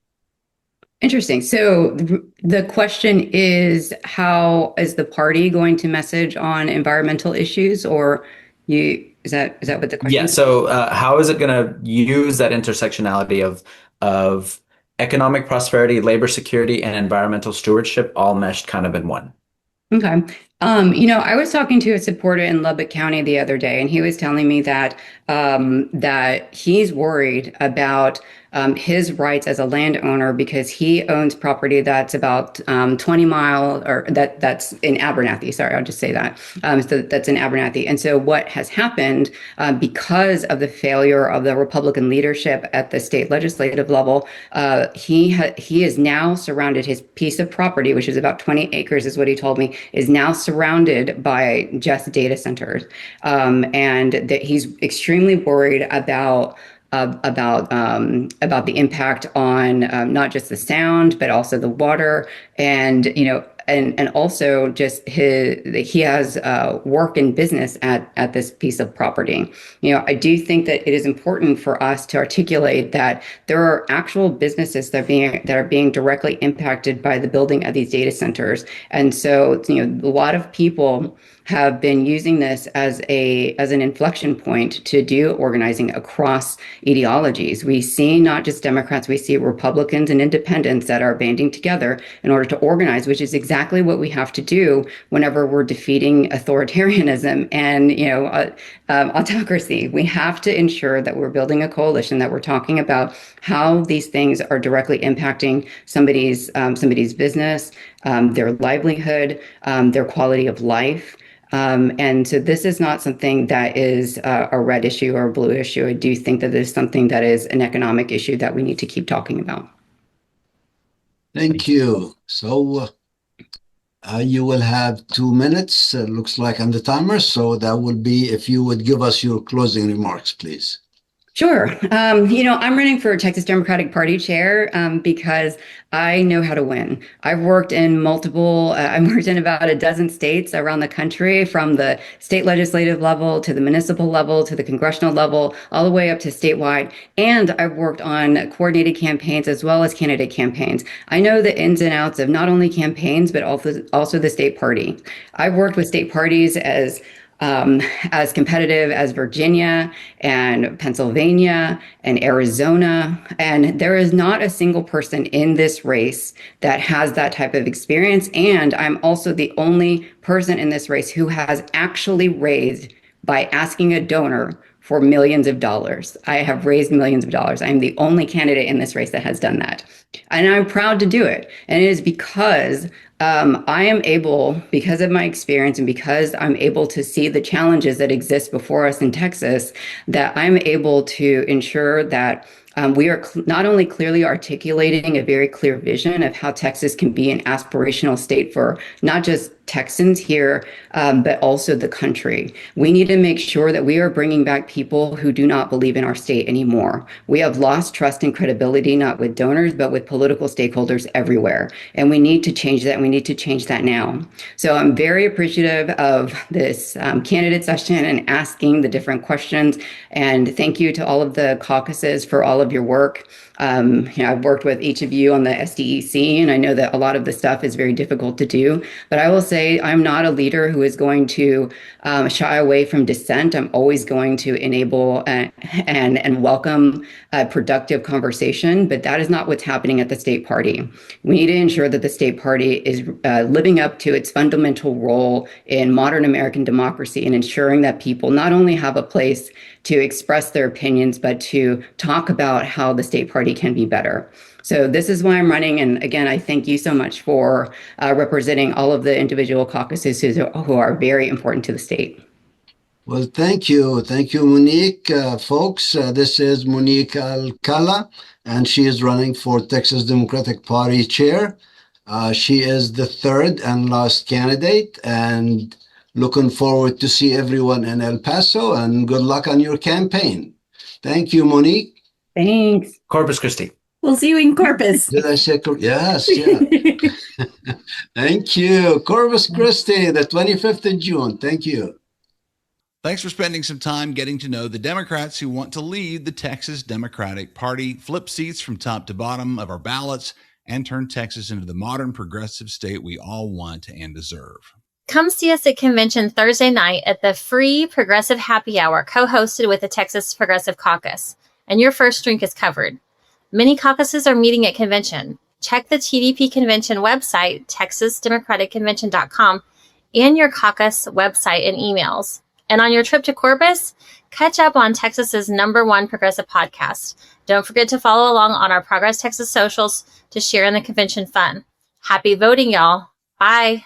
Interesting. So the question is, how is the party going to message on environmental issues, or is that what the question Yeah. is? So how is it going to use that intersectionality of economic prosperity, labor security, and environmental stewardship all meshed kind of in one? Okay. I was talking to a supporter in Lubbock County the other day, and he was telling me that he's worried about his rights as a landowner because he owns property that's about 20 miles, or that's in Abernathy. Sorry, I'll just say that. So that's in Abernathy. And so what has happened because of the failure of the Republican leadership at the state legislative level, he is now surrounded. His piece of property, which is about 20 acres, is what he told me, is now surrounded by just data centers, and that he's extremely worried about the impact on not just the sound, but also the water, and and also just he has work and business at this piece of property. I do think that it is important for us to articulate that there are actual businesses that are being directly impacted by the building of these data centers, and so a lot of people have been using this as an inflection point to do organizing across ideologies. We see not just Democrats, we see Republicans and independents that are banding together in order to organize, which is exactly what we have to do whenever we're defeating authoritarianism and autocracy. We have to ensure that we're building a coalition, that we're talking about how these things are directly impacting somebody's business, their livelihood, their quality of life. And so this is not something that is a red issue or a blue issue. I do think that it is something that is an economic issue that we need to keep talking about. Thank you. So you will have 2 minutes, looks like, on the timer. So that would be if you would give us your closing remarks, please. Sure. I'm running for Texas Democratic Party chair because I know how to win. I've worked in about a dozen states around the country, from the state legislative level to the municipal level to the congressional level, all the way up to statewide. And I've worked on coordinated campaigns as well as candidate campaigns. I know the ins and outs of not only campaigns, but also the state party. I've worked with state parties as competitive as Virginia and Pennsylvania and Arizona. And there is not a single person in this race that has that type of experience. And I'm also the only person in this race who has actually raised, by asking a donor for millions of dollars. I have raised millions of dollars. I'm the only candidate in this race that has done that. And I'm proud to do it. And it is because I am able, because of my experience and because I'm able to see the challenges that exist before us in Texas, that I'm able to ensure that we are not only clearly articulating a very clear vision of how Texas can be an aspirational state for not just Texans here, but also the country. We need to make sure that we are bringing back people who do not believe in our state anymore. We have lost trust and credibility, not with donors, but with political stakeholders everywhere. And we need to change that. We need to change that now. So I'm very appreciative of this candidate session and asking the different questions. And thank you to all of the caucuses for all of your work. I've worked with each of you on the SDEC, and I know that a lot of the stuff is very difficult to do, but I will say I'm not a leader who is going to shy away from dissent. I'm always going to enable and welcome a productive conversation, but that is not what's happening at the state party. We need to ensure that the state party is living up to its fundamental role in modern American democracy and ensuring that people not only have a place to express their opinions, but to talk about how the state party can be better. So this is why I'm running. And again, I thank you so much for representing all of the individual caucuses who are very important to the state. Well, thank you. Thank you, Monique. Folks, this is Monique Alcala, and she is running for Texas Democratic Party chair. She is the third and last candidate, and looking forward to see everyone in El Paso, and good luck on your campaign. Thank you, Monique. Thanks. Corpus Christi. We'll see you in Corpus. Did I say yes? Yeah. Thank you. Corpus Christi, the 25th of June. Thank you. Thanks for spending some time getting to know the Democrats who want to lead the Texas Democratic Party, flip seats from top to bottom of our ballots, and turn Texas into the modern progressive state we all want and deserve. Come see us at convention Thursday night at the free Progressive Happy Hour, co-hosted with the Texas Progressive Caucus. And your first drink is covered. Many caucuses are meeting at convention. Check the TDP convention website, texasdemocraticconvention.com, and your caucus website and emails. And on your trip to Corpus, catch up on Texas's #1 progressive podcast. Don't forget to follow along on our Progress Texas socials to share in the convention fun. Happy voting, y'all. Bye.